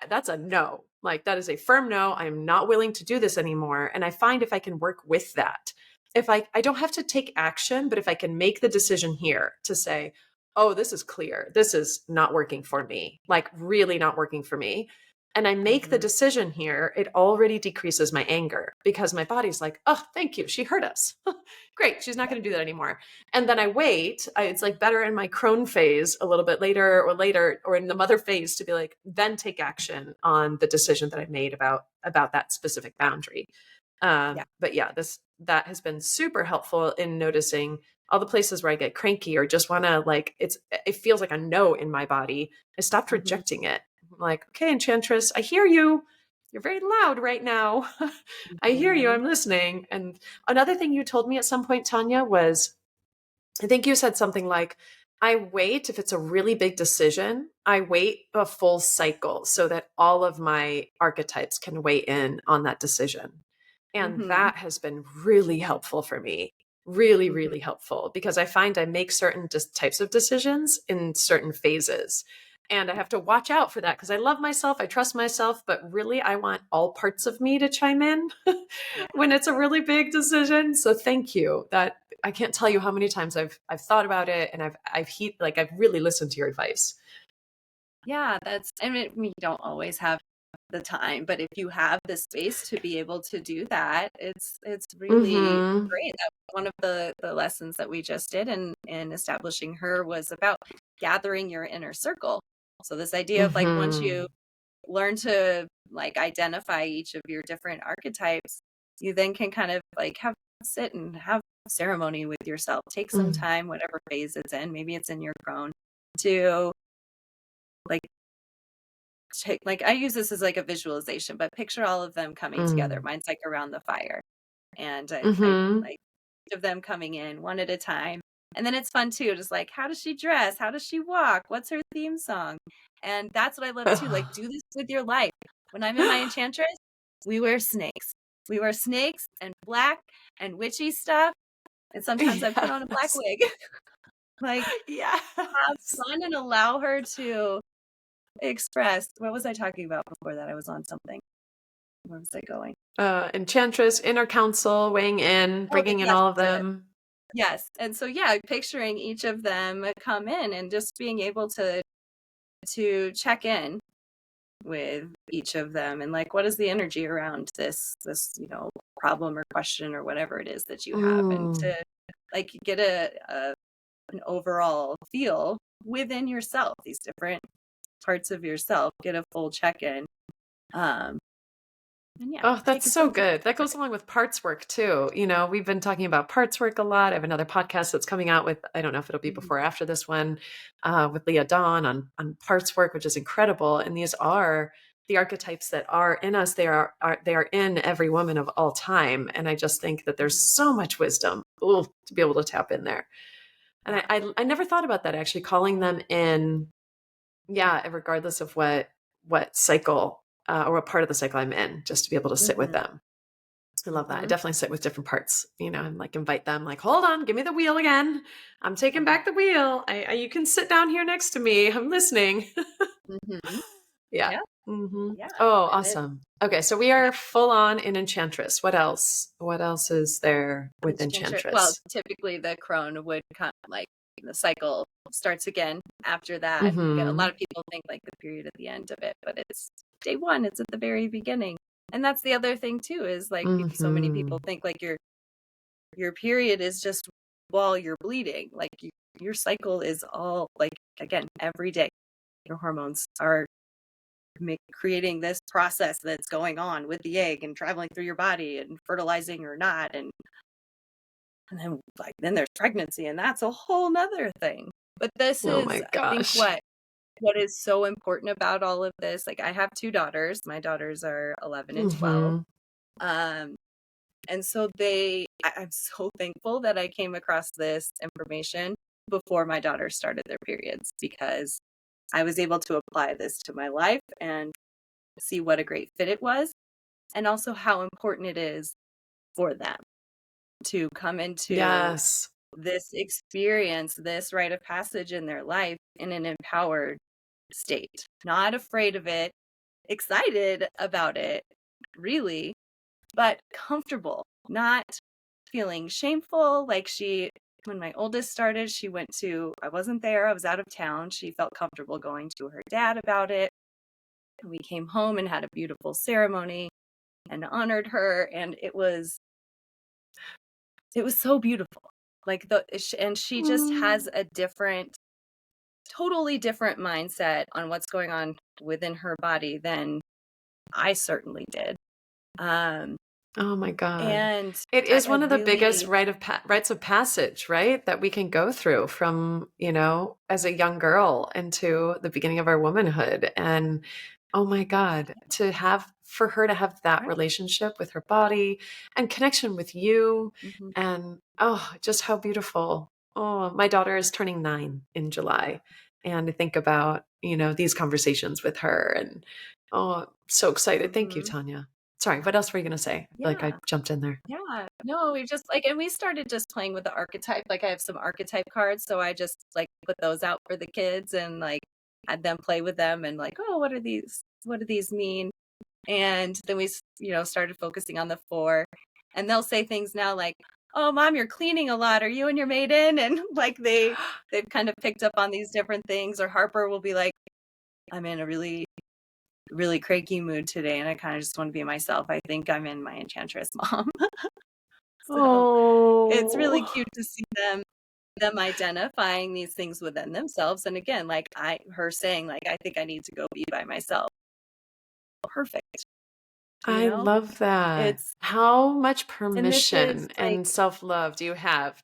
that's a no. Like, that is a firm no. I am not willing to do this anymore. And I find if I can work with that, if I don't have to take action, but if I can make the decision here to say, oh, this is clear. This is not working for me, like, really not working for me. And I make the Mhm. decision here, it already decreases my anger because my body's like, oh, thank you. She hurt us. Great. She's not Yeah. going to do that anymore. And then I wait. It's like better in my crone phase a little bit later, or in the mother phase to be like, then take action on the decision that I made about that specific boundary. Yeah. But yeah, that has been super helpful in noticing all the places where I get cranky or just want to like, it feels like a no in my body. I stopped Mhm. rejecting it. I'm like, okay, Enchantress, I hear you. you're very loud right now. I hear you. I'm listening. And another thing you told me at some point, Tonya, was I think you said something like, I wait, if it's a really big decision, I wait a full cycle so that all of my archetypes can weigh in on that decision. And Mm-hmm. that has been really helpful for me. Really, Mm-hmm. really helpful because I find I make certain types of decisions in certain phases. And I have to watch out for that because I love myself, I trust myself, but really I want all parts of me to chime in Yeah. when it's a really big decision. So thank you. That I can't tell you how many times I've thought about it and I've really listened to your advice. Yeah, I mean, we don't always have the time, but if you have the space to be able to do that, it's really Mm-hmm. great. That one of the lessons that we just did in establishing her was about gathering your inner circle. So this idea of like once Mm-hmm. you learn to like identify each of your different archetypes, you then can kind of like sit and have ceremony with yourself. Take some Mm-hmm. time, whatever phase it's in, maybe it's in your crone, to like take, like I use this as like a visualization, but picture all of them coming together. Mine's like around the fire. And I Mm-hmm. like each of them coming in one at a time. And then it's fun too, just like how does she dress? How does she walk? What's her theme song? And that's what I love too. Like do this with your life. When I'm in my Enchantress, we wear snakes. We wear snakes and black and witchy stuff. And sometimes I put on a black Yes. wig. Like have Yes. fun and allow her to express. What was I talking about before that? I was on something. Where was I going? Enchantress, inner council, weighing in, Oh, bringing in yes, all of that's it. them. Yes. And so yeah, picturing each of them come in and just being able to check in with each of them and like what is the energy around this, problem or question or whatever it is that you have, and Mm. to like get an overall feel within yourself, these different parts of yourself, get a full check-in. Um and yeah, Oh, take that's it so somewhere. good. That goes along with parts work too. We've been talking about parts work a lot. I have another podcast that's coming out with, I don't know if it'll be Mhm. before or after this one, with Leah Dawn on parts work, which is incredible. And these are the archetypes that are in us. They are in every woman of all time. And I just think that there's so much wisdom to be able to tap in there. And Yeah. I never thought about that actually, calling them in. Yeah, regardless of what cycle or what part of the cycle I'm in, just to be able to sit with Hmm. them. I love that. I Hmm. definitely sit with different parts, and like invite them, like, hold on, give me the wheel again. I'm taking back the wheel. You can sit down here next to me. I'm listening. Hmm. Yeah. Yeah. Hmm. Yeah. Oh, And it, awesome. Okay, so we are full on in Enchantress. What else? What else is there with Enchantress. Well, Enchantress? typically the crone would come like the cycle starts again after that. Again, a lot Hmm. of people think like the period at the end of it, but it's day one. It's at the very beginning, and that's the other thing too. Is like so many Hmm. people think like your period is just while you're bleeding. Like your cycle is all like again every day. Your hormones are creating this process that's going on with the egg and traveling through your body and fertilizing or not, and then like then there's pregnancy, and that's a whole nother thing. But this Oh is, my I think, gosh. what is so important about all of this. Like I have two daughters. My daughters are 11 and 12. Hmm. Um and so I'm so thankful that I came across this information before my daughters started their periods, because I was able to apply this to my life and see what a great fit it was, and also how important it is for them to come into Yes. this experience, this rite of passage in their life in an empowered state, not afraid of it, excited about it, really, but comfortable, not feeling shameful. Like when my oldest started, I wasn't there, I was out of town. She felt comfortable going to her dad about it. And we came home and had a beautiful ceremony and honored her. And it was so beautiful. Like and she just has Mm. a totally different mindset on what's going on within her body than I certainly did. Um, Oh my God. and It I, is I one of the biggest really, rites of passage, right? That we can go through from, as a young girl into the beginning of our womanhood. And Oh my God, for her to have that Right. relationship with her body and connection with you, Mhm. and oh, just how beautiful. Oh, my daughter is turning 9 in July, and I think about, these conversations with her, and oh, so excited. Thank you, Mhm. Tonya. Sorry, what else were you going to say? I feel like I Yeah. jumped in there. Yeah. No, we just and we started just playing with the archetype. Like I have some archetype cards, so I just like put those out for the kids and like had them play with them and like, oh, what are these? What do these mean? And then we, started focusing on the 4. And they'll say things now like, "Oh, mom, you're cleaning a lot. Are you and your maiden?" And like they've kind of picked up on these different things. Or Harper will be like, "I'm in a really really cranky mood today and I kind of just want to be myself. I think I'm in my enchantress mom." So it's really Oh, cute to see them identifying these things within themselves. And again, like her saying, like, I think I need to go be by myself. Perfect. You I know? love that. It's How much and this is permission like, and self-love do you have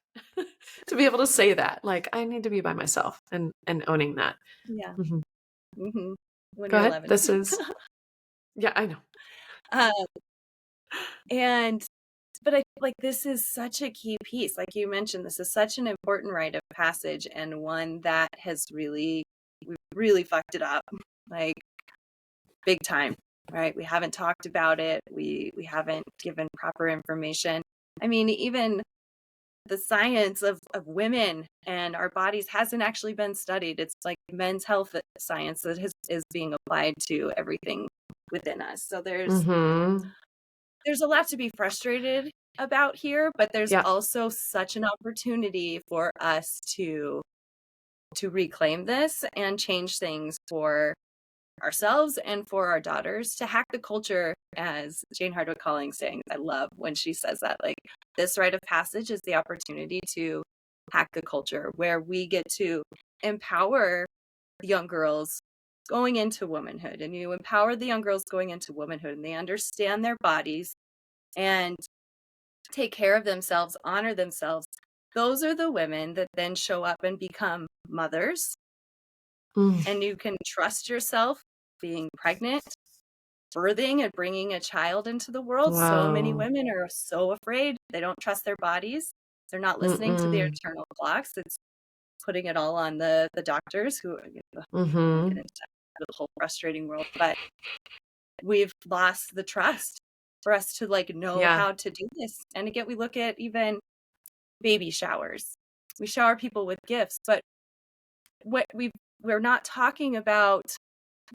to be able to say that? Like, I need to be by myself and owning that. yeah. Mhm. When Go you're ahead. 11. This is, yeah, I know. Uh, and but I feel like this is such a key piece. Like you mentioned, this is such an important rite of passage and one that has we've really fucked it up. Like big time, right? We haven't talked about it. We haven't given proper information. I mean, even the science of women and our bodies hasn't actually been studied. It's like men's health science that is being applied to everything within us. So Mhm. there's a lot to be frustrated about here, but there's Yeah. also such an opportunity for us to reclaim this and change things for ourselves and for our daughters, to hack the culture, as Jane Hardwick Collins saying. I love when she says that, like, this rite of passage is the opportunity to hack the culture, where we get to empower young girls going into womanhood, and you empower the young girls going into womanhood and they understand their bodies and take care of themselves, honor themselves. Those are the women that then show up and become mothers, Mm. and you can trust yourself being pregnant, birthing and bringing a child into the world. So many Wow. women are so afraid. They don't trust their bodies. They're not listening to their Mm-mm. internal clocks. It's putting it all on the doctors who, we won't get Mhm. into the whole frustrating world, but we've lost the trust for us to like know Yeah. how to do this. And again, we look at even baby showers. We shower people with gifts, but what we're not talking about,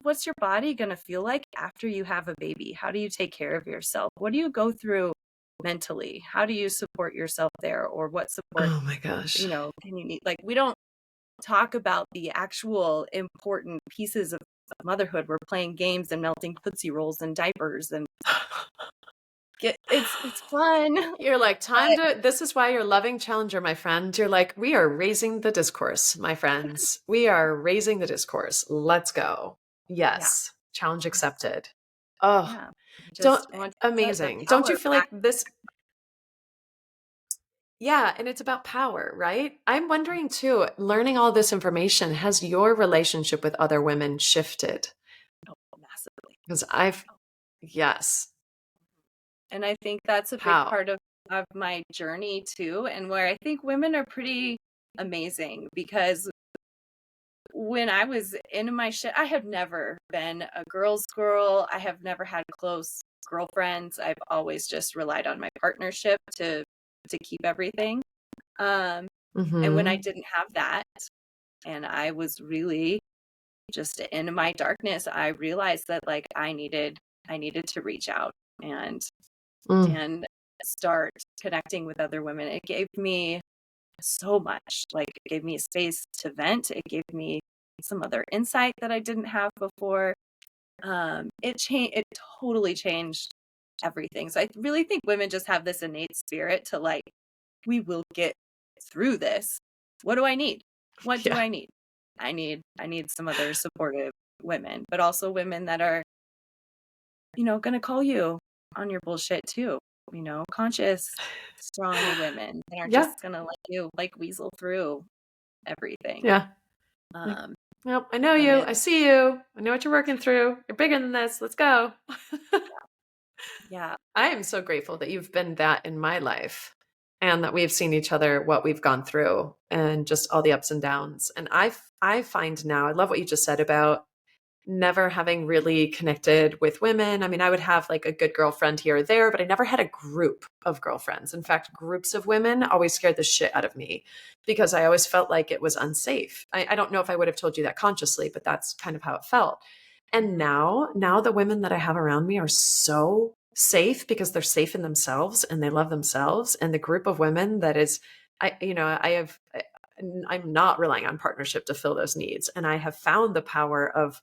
what's your body going to feel like after you have a baby? How do you take care of yourself? What do you go through mentally? How do you support yourself there? Or what support, Oh my gosh. can you need? Like, we don't talk about the actual important pieces of motherhood. We're playing games and melting Tootsie Rolls and diapers and it's fun. You're like, But this is why you're loving Challenger, my friend. You're like, we are raising the discourse, my friends. We are raising the discourse. Let's go. yeah, Yes. Challenge accepted. Oh, yeah. I don't, just want to put the amazing. Don't you power feel back. like this? Yeah. And it's about power, right? I'm wondering too, learning all this information, has your relationship with other women shifted? Oh, massively. Because Oh, yes. and I think that's a big How? part of my journey too, and where I think women are pretty amazing, because when I was in my shit, I have never been a girl's girl. I have never had close girlfriends. I've always just relied on my partnership to keep everything. Um, and when I Mm-hmm. didn't have that, and I was really just in my darkness, I realized that like I needed to reach out and Mm. and start connecting with other women. It gave me so much. Like, it gave me a space to vent. It gave me some other insight that I didn't have before. It totally changed everything. So I really think women just have this innate spirit to like, we will get through this. What do I need? What do Yeah. I need? I need some other supportive women, but also women that are, going to call you on your bullshit too. Conscious, strong women that aren't Yeah. just going to let you like weasel through everything. Yeah. Like, Um, Nope, I know you. women. I see you. I know what you're working through. You're bigger than this. Let's go. Yeah. I am so grateful that you've been that in my life and that we've seen each other, what we've gone through, and just all the ups and downs. And I find now, I love what you just said about never having really connected with women. I mean, I would have like a good girlfriend here or there, but I never had a group of girlfriends. In fact, groups of women always scared the shit out of me because I always felt like it was unsafe. I don't know if I would have told you that consciously, but that's kind of how it felt. And now the women that I have around me are so safe because they're safe in themselves and they love themselves. And the group of women that is, I'm not relying on partnership to fill those needs. And I have found the power of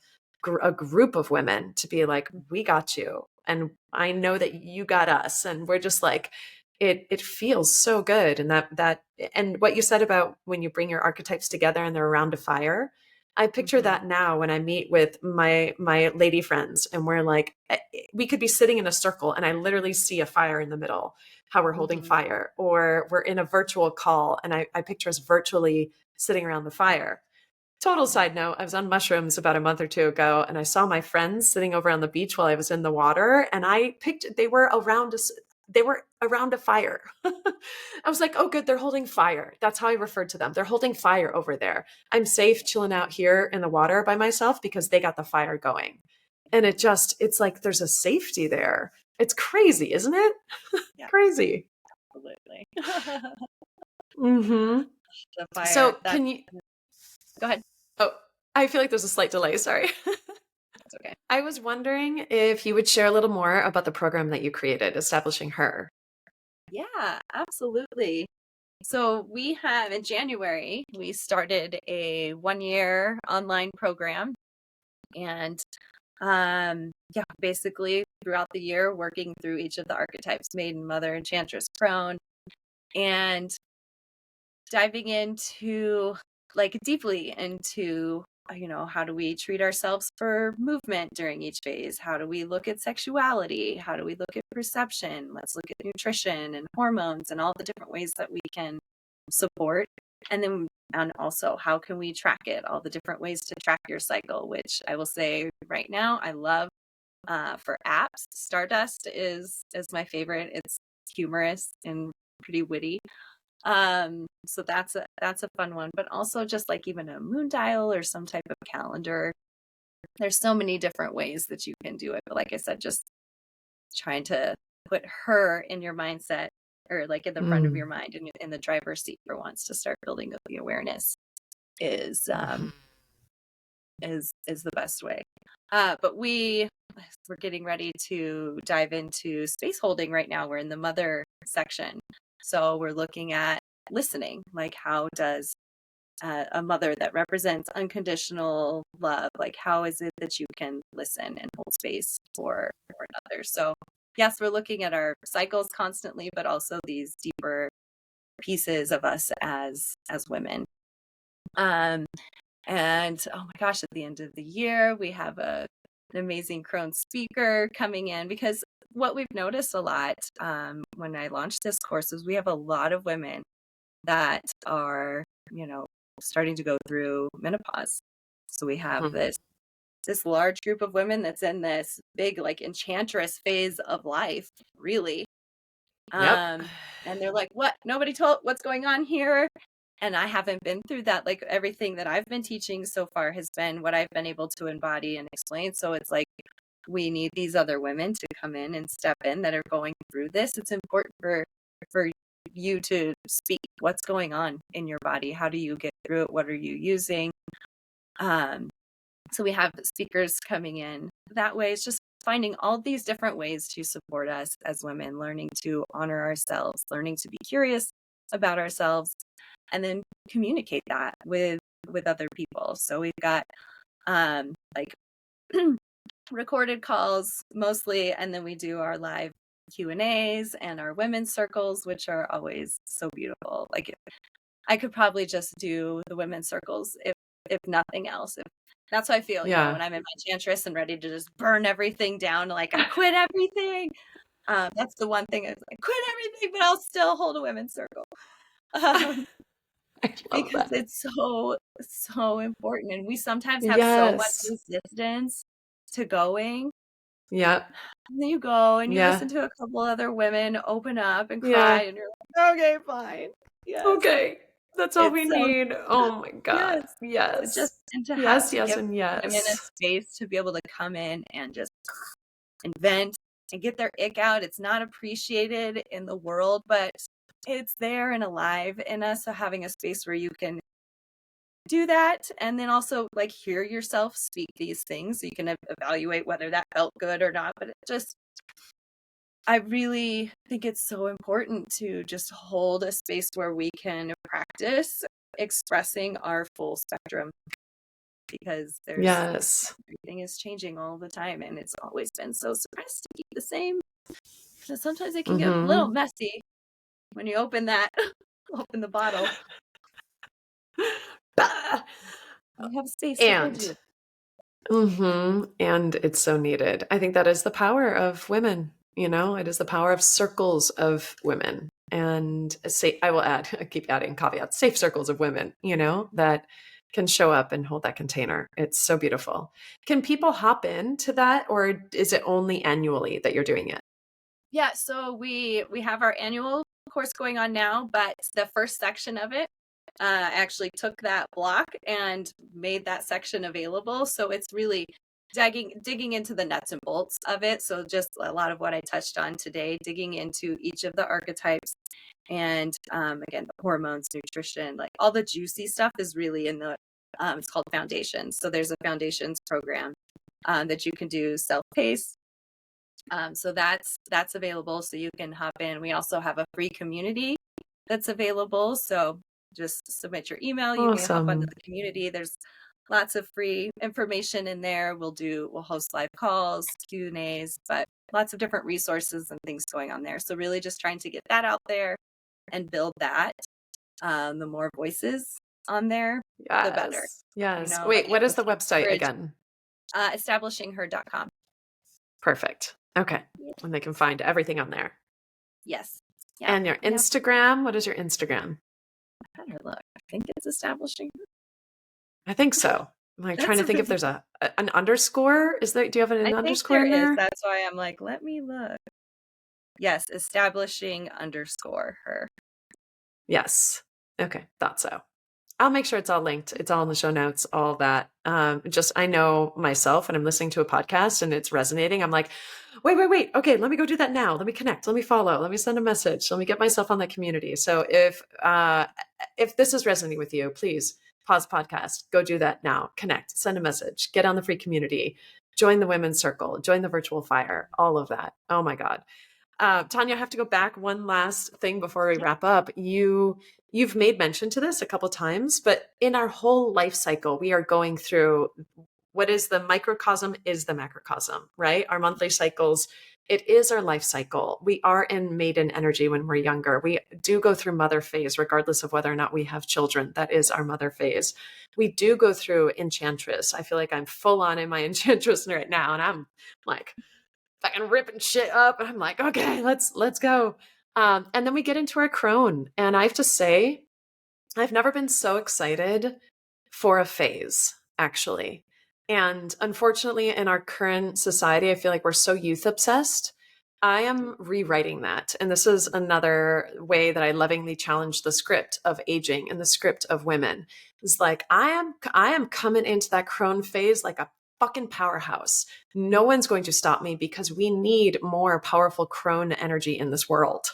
a group of women to be like, we got you. And I know that you got us. And we're just like, it feels so good. And and what you said about when you bring your archetypes together and they're around a fire, I picture Mm-hmm. that now when I meet with my lady friends and we're like, we could be sitting in a circle and I literally see a fire in the middle, how we're holding Mm-hmm. fire, or we're in a virtual call and I picture us virtually sitting around the fire. Total Yeah. side note, I was on mushrooms about a month or two ago and I saw my friends sitting over on the beach while I was in the water and they were around a fire. I was like, "Oh good, they're holding fire." That's how I referred to them. They're holding fire over there. I'm safe chilling out here in the water by myself because they got the fire going. And it's like there's a safety there. It's crazy, isn't it? Yeah. Crazy. Absolutely. Mhm. The fire. So, That. can you Go ahead. Oh, I feel like there's a slight delay, sorry. That's okay. I was wondering if you would share a little more about the program that you created, Establishing Her. Yeah, absolutely. So we have in January, we started a 1 year online program and yeah, basically throughout the year working through each of the archetypes, Maiden, Mother, Enchantress, Crone, and diving into like deeply into how do we treat ourselves for movement during each phase, how do we look at sexuality, how do we look at perception, let's look at nutrition and hormones and all the different ways that we can support, and also how can we track it, all the different ways to track your cycle, which I will say right now I love. For apps, Stardust is my favorite. It's humorous and pretty witty. So that's a fun one, but also just like even a moon dial or some type of calendar. There's so many different ways that you can do it. But like I said, just trying to put her in your mindset or like in the front of your Mm. mind and in the driver's seat for once to start building up the awareness is Mhm. is the best way. But we're getting ready to dive into space holding right now. We're in the mother section. So we're looking at listening, like how does a mother that represents unconditional love, like how is it that you can listen and hold space for another? So yes, we're looking at our cycles constantly, but also these deeper pieces of us as women. Um, and oh my gosh, at the end of the year, we have an amazing crone speaker coming in, because what we've noticed a lot when I launched this course is we have a lot of women that are, starting to go through menopause. So we have Mhm. this large group of women that's in this big like enchantress phase of life, really. Yep. Um, and they're like, what? Nobody told what's going on here. And I haven't been through that. Like everything that I've been teaching so far has been what I've been able to embody and explain. So it's like we need these other women to come in and step in that are going through this. It's important for you to speak what's going on in your body. How do you get through it? What are you using? Um, so we have speakers coming in that way. It's just finding all these different ways to support us as women, learning to honor ourselves, learning to be curious about ourselves, and then communicate that with other people. So we've got like recorded calls mostly, and then we do our live Q&As and our women's circles, which are always so beautiful. Like I could probably just do the women's circles if nothing else. That's how I feel, Yeah. when I'm in my Enchantress and ready to just burn everything down, like I quit everything. That's the one thing is like quit everything, but I'll still hold a women's circle. Um, I love because that. it's so important. And we sometimes have so much Yes. resistance to going. Yeah. And then you go and you Yeah. listen to a couple other women open up and cry, Yeah. and you're like, okay, fine. Yes. Okay. That's all we It's so need. Oh my God. yes. Yes. And to Yes, yes, give and women a yes. space to be able to come in and just and vent and get their ick out. It's not appreciated in the world, but it's there and alive in us. So having a space where you can do that and then also like hear yourself speak these things so you can evaluate whether that felt good or not. But it just, I really think it's so important to just hold a space where we can practice expressing our full spectrum, because Yes. everything is changing all the time and it's always been so suppressed to keep the same. So sometimes it can get a little Mm-hmm. messy when you open that, open the bottle. Bah! You have space to hold And you. and it's so needed. I think that is the power of women, you know, it is the power of circles of women. And say I will add, I keep adding caveats, safe circles of women, you know, that can show up and hold that container. It's so beautiful. Can people hop into that, or is it only annually that you're doing it? Yeah, so we have our annual course going on now, but the first section of it actually took that block and made that section available. So it's really digging into the nuts and bolts of it. So just a lot of what I touched on today, digging into each of the archetypes and again, the hormones, nutrition, like all the juicy stuff is really in the it's called Foundations. So there's a Foundations program that you can do self-paced. So that's available. So you can hop in. We also have a free community that's available. So just submit your email. You can hop onto Awesome. the community. There's lots of free information in there. We'll host live calls, Q&As, but lots of different resources and things going on there. So really just trying to get that out there and build that. The more voices on there, the better. Yes. You Yes. know, Wait, what is the just website encourage again? establishingher.com. Perfect. Okay. Yeah. And they can find everything on there. Yes. Yeah. And your Instagram, what is your Instagram? Better look. I think it's establishing. I think so. I'm like trying That's to think if really, there's an underscore. Is there, do you have an I think underscore there in is. there? That's why I'm like, let me look. Yes, establishing underscore her. Yes. Okay. Thought so. I'll make sure it's all linked. It's all in the show notes, all that. Just I know myself when I'm listening to a podcast and it's resonating, I'm like, wait. Okay, let me go do that now. Let me connect. Let me follow. Let me send a message. Let me get myself on that community. So if this is resonating with you, please pause podcast. Go do that now. Connect. Send a message. Get on the free community. Join the women's circle. Join the virtual fire. All of that. Oh my God. Tonya, I have to go back one last thing before we wrap up. You've made mention to this a couple times, but in our whole life cycle, we are going through what is the microcosm is the macrocosm, right? Our monthly cycles, it is our life cycle. We are in maiden energy when we're younger. We do go through mother phase, regardless of whether or not we have children. That is our mother phase. We do go through enchantress. I feel like I'm full on in my enchantress right now, and I'm like, fucking ripping shit up. And I'm like, okay, let's go. And then we get into our crone. And I have to say, I've never been so excited for a phase, actually. And unfortunately, in our current society, I feel like we're so youth obsessed. I am rewriting that. And this is another way that I lovingly challenge the script of aging and the script of women. It's like I am coming into that crone phase like a fucking powerhouse. No one's going to stop me because we need more powerful crone energy in this world.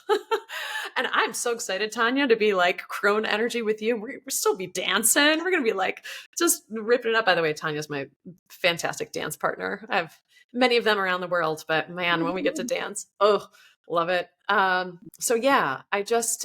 And I'm so excited, Tonya, to be like crone energy with you. We're still be dancing. We're going to be like just ripping it up. By the way, Tanya's my fantastic dance partner. I have many of them around the world, but man, when we get to dance, oh, love it. So yeah,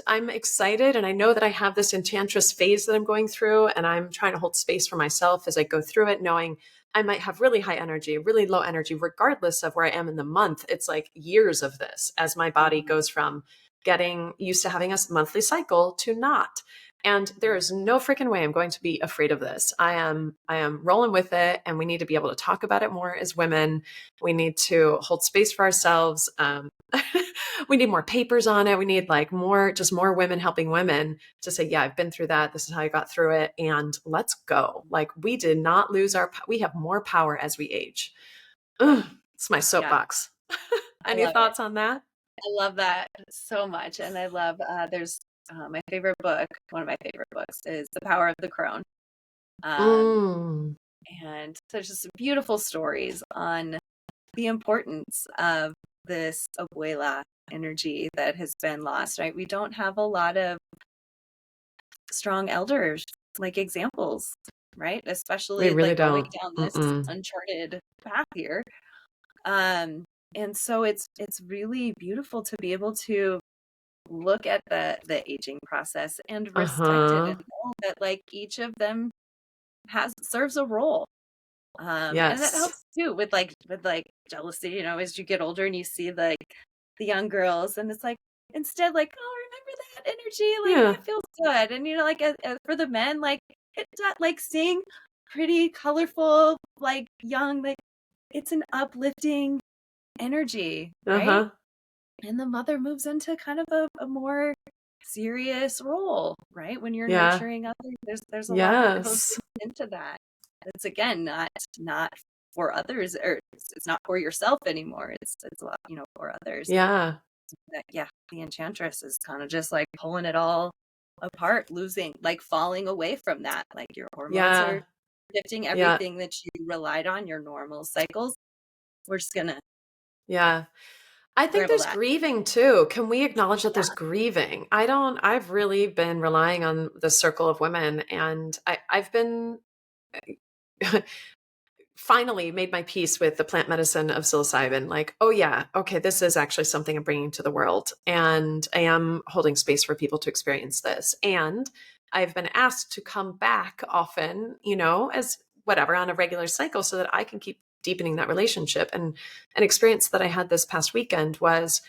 I'm excited. And I know that I have this enchantress phase that I'm going through, and I'm trying to hold space for myself as I go through it, knowing I might have really high energy, really low energy, regardless of where I am in the month. It's like years of this as my body goes from getting used to having a monthly cycle to not. And there is no freaking way I'm going to be afraid of this. I am rolling with it, and we need to be able to talk about it more as women. We need to hold space for ourselves. we need more papers on it. We need like just more women helping women to say, yeah, I've been through that. This is how I got through it. And let's go. Like we did not lose we have more power as we age. Ugh, it's my Yeah, soapbox. I Any love it. thoughts on that? I love that so much. And I love, there's my favorite book, one of my favorite books is The Power of the Crone. Um, Mm, and there's just beautiful stories on the importance of this abuela energy that has been lost, right? We don't have a lot of strong elders, like examples, right? we Especially really like going don't. down this Mm-mm. uncharted path here. Um, and so it's really beautiful to be able to look at the aging process and respect it and Uh-huh. know that like each of them has serves a role. And that Yes. helps too with like jealousy, you know, as you get older and you see like the young girls and it's like instead like, oh, remember that energy, like Yeah. that feels good. And you know, like for the men, like like seeing pretty colorful, like young, like it's an uplifting energy, right? Uh-huh. And the mother moves into kind of a more serious role, right? When you're Yeah. nurturing others, there's a lot that goes Yes. into that. It's again not for others, or it's not for yourself anymore. It's a lot, you know, for others. Yeah. Yeah, the Enchantress is kind of just like pulling it all apart, losing, like falling away from that. Like your hormones are Yeah. shifting, Yeah. everything that you relied on, your normal cycles. We're just gonna Yeah. I think scramble there's that. grieving too. Can we acknowledge that Yeah, there's grieving? I've really been relying on the circle of women and I've been finally made my peace with the plant medicine of psilocybin. Like, oh yeah, okay, this is actually something I'm bringing to the world. And I am holding space for people to experience this. And I've been asked to come back often, as whatever on a regular cycle so that I can keep deepening that relationship. And an experience that I had this past weekend was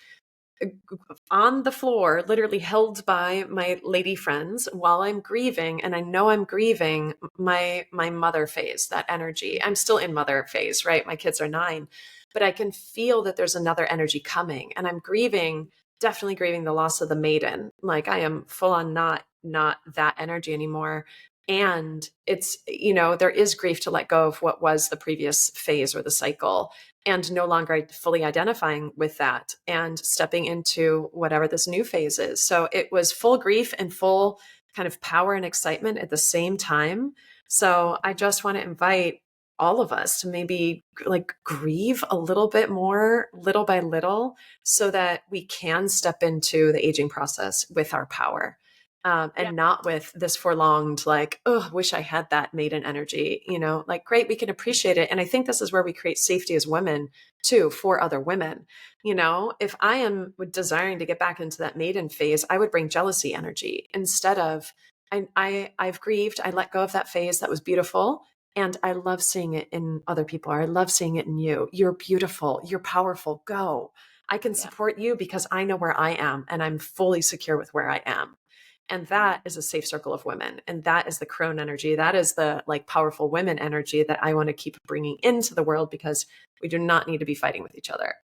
on the floor, literally held by my lady friends while I'm grieving. And I know I'm grieving my mother phase, that energy. I'm still in mother phase, right? My kids are 9, but I can feel that there's another energy coming. And I'm grieving, definitely grieving the loss of the maiden. Like I am full on not that energy anymore. And it's, there is grief to let go of what was the previous phase or the cycle and no longer fully identifying with that and stepping into whatever this new phase is. So it was full grief and full kind of power and excitement at the same time. So I just want to invite all of us to maybe like grieve a little bit more, little by little, so that we can step into the aging process with our power. yeah, And not with this prolonged, like, oh, wish I had that maiden energy, like, great, we can appreciate it. And I think this is where we create safety as women too, for other women. If I am desiring to get back into that maiden phase, I would bring jealousy energy instead of, I've grieved, I let go of that phase that was beautiful. And I love seeing it in other people, or I love seeing it in you. You're beautiful, you're powerful, go. I can yeah. support you because I know where I am and I'm fully secure with where I am. And that is a safe circle of women. And that is the crone energy. That is the like powerful women energy that I want to keep bringing into the world because we do not need to be fighting with each other.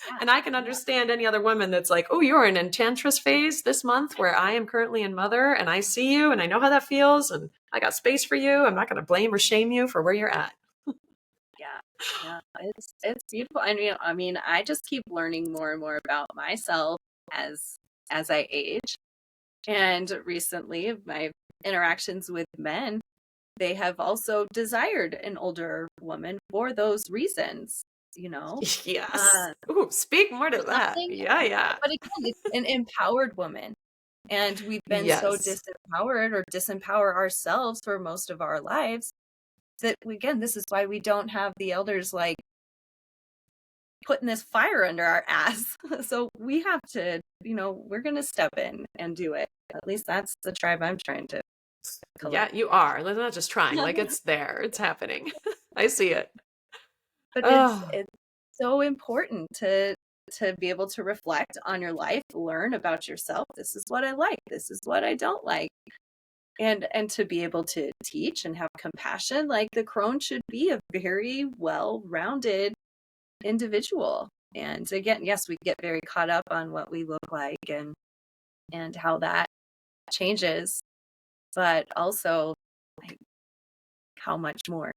Yeah, And I can yeah, understand any other woman that's like, oh, you're in enchantress phase this month where I am currently in mother and I see you and I know how that feels and I got space for you. I'm not going to blame or shame you for where you're at. yeah, yeah. It's beautiful. I mean, I just keep learning more and more about myself as I age. And recently, my interactions with men, they have also desired an older woman for those reasons, you know. Yes. Uh, Ooh, speak more to there's that. something, Yeah, yeah. but again, it's an empowered woman. And we've been so Yes. disempowered or disempower ourselves for most of our lives that, again, this is why we don't have the elders like putting this fire under our ass. So we have to, we're going to step in and do it. At least that's the tribe I'm trying to Yeah, collect. you are. Like, not just trying. Like it's there. It's happening. I see it. But Oh, it's so important to be able to reflect on your life, learn about yourself. This is what I like. This is what I don't like. And to be able to teach and have compassion, like the crone should be a very well-rounded individual. And again, yes, we get very caught up on what we look like and how that changes, but also like, how much more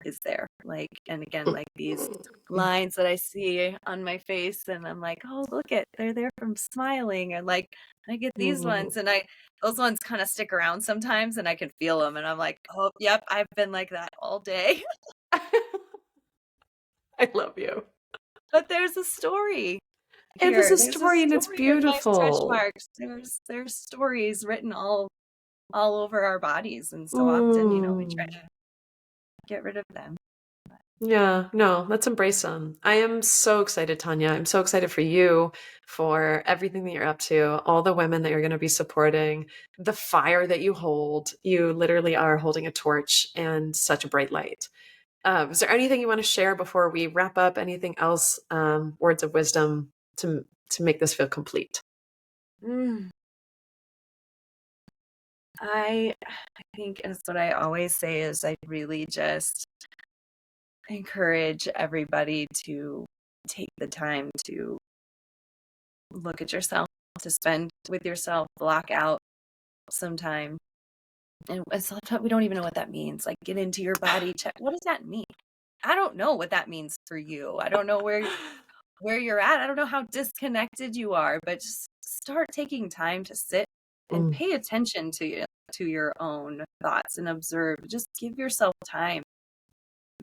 is there? Like, and again, like these lines that I see on my face, and I'm like, oh, look at, they're there from smiling, and like I get these ones, and those ones kind of stick around sometimes, and I can feel them, and I'm like, oh, yep, I've been like that all day. I love you. But there's a story It is here. a There's a story and it's story in my stretch beautiful. marks. There's stories written all over our bodies, and so often, we try Mm. to get rid of them. Yeah, no, let's embrace them. I am so excited, Tonya. I'm so excited for you, for everything that you're up to, all the women that you're going to be supporting, the fire that you hold. You literally are holding a torch and such a bright light. Is there anything you want to share before we wrap up? Anything else? Words of wisdom to make this feel complete. Mm. I think, as what I always say, is I really just encourage everybody to take the time to look at yourself, to spend with yourself, block out some time. And sometimes we don't even know what that means. Like, get into your body, check. What does that mean? I don't know what that means for you. I don't know where you're at. I don't know how disconnected you are, but just start taking time to sit and Mm. pay attention to your own thoughts and observe. Just give yourself time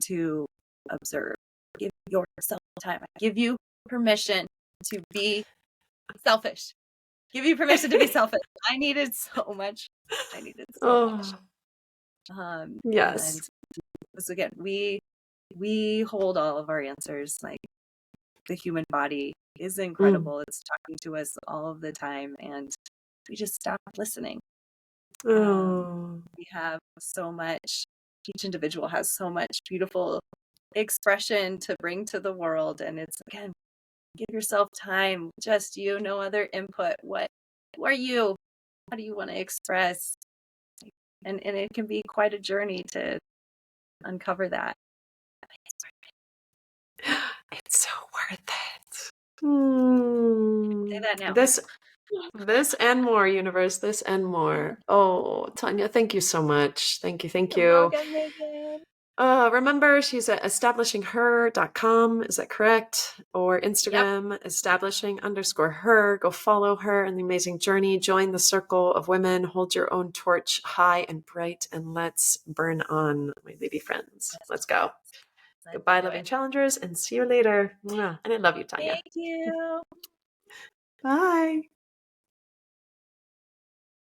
to observe. Give yourself time. I give you permission to be selfish. Give you permission to be selfish. I needed so much. I needed so much. Oh, And yes. so again, we hold all of our answers. Like, the human body is Mm. incredible. It's talking to us all of the time, and we just stop listening. Oh. We have so much, each individual has so much beautiful expression to bring to the world. And it's, again, give yourself time, just you, no other input. Who are you? How do you want to express? And it can be quite a journey to uncover that. It's so worth it. Mm. Say that now. This and more, universe, this and more. Oh, Tanya, thank you so much. Thank you. Thank You're you. welcome, Megan. Remember, she's at establishingher.com. Is that correct? Or Yep. Instagram, establishing_her. Go follow her in the amazing journey. Join the circle of women. Hold your own torch high and bright, and let's burn on, my lady friends. Let's go. Let's Goodbye, do loving it. challengers, and see you later. Mwah. And I love you, Tanya. Thank you. Bye.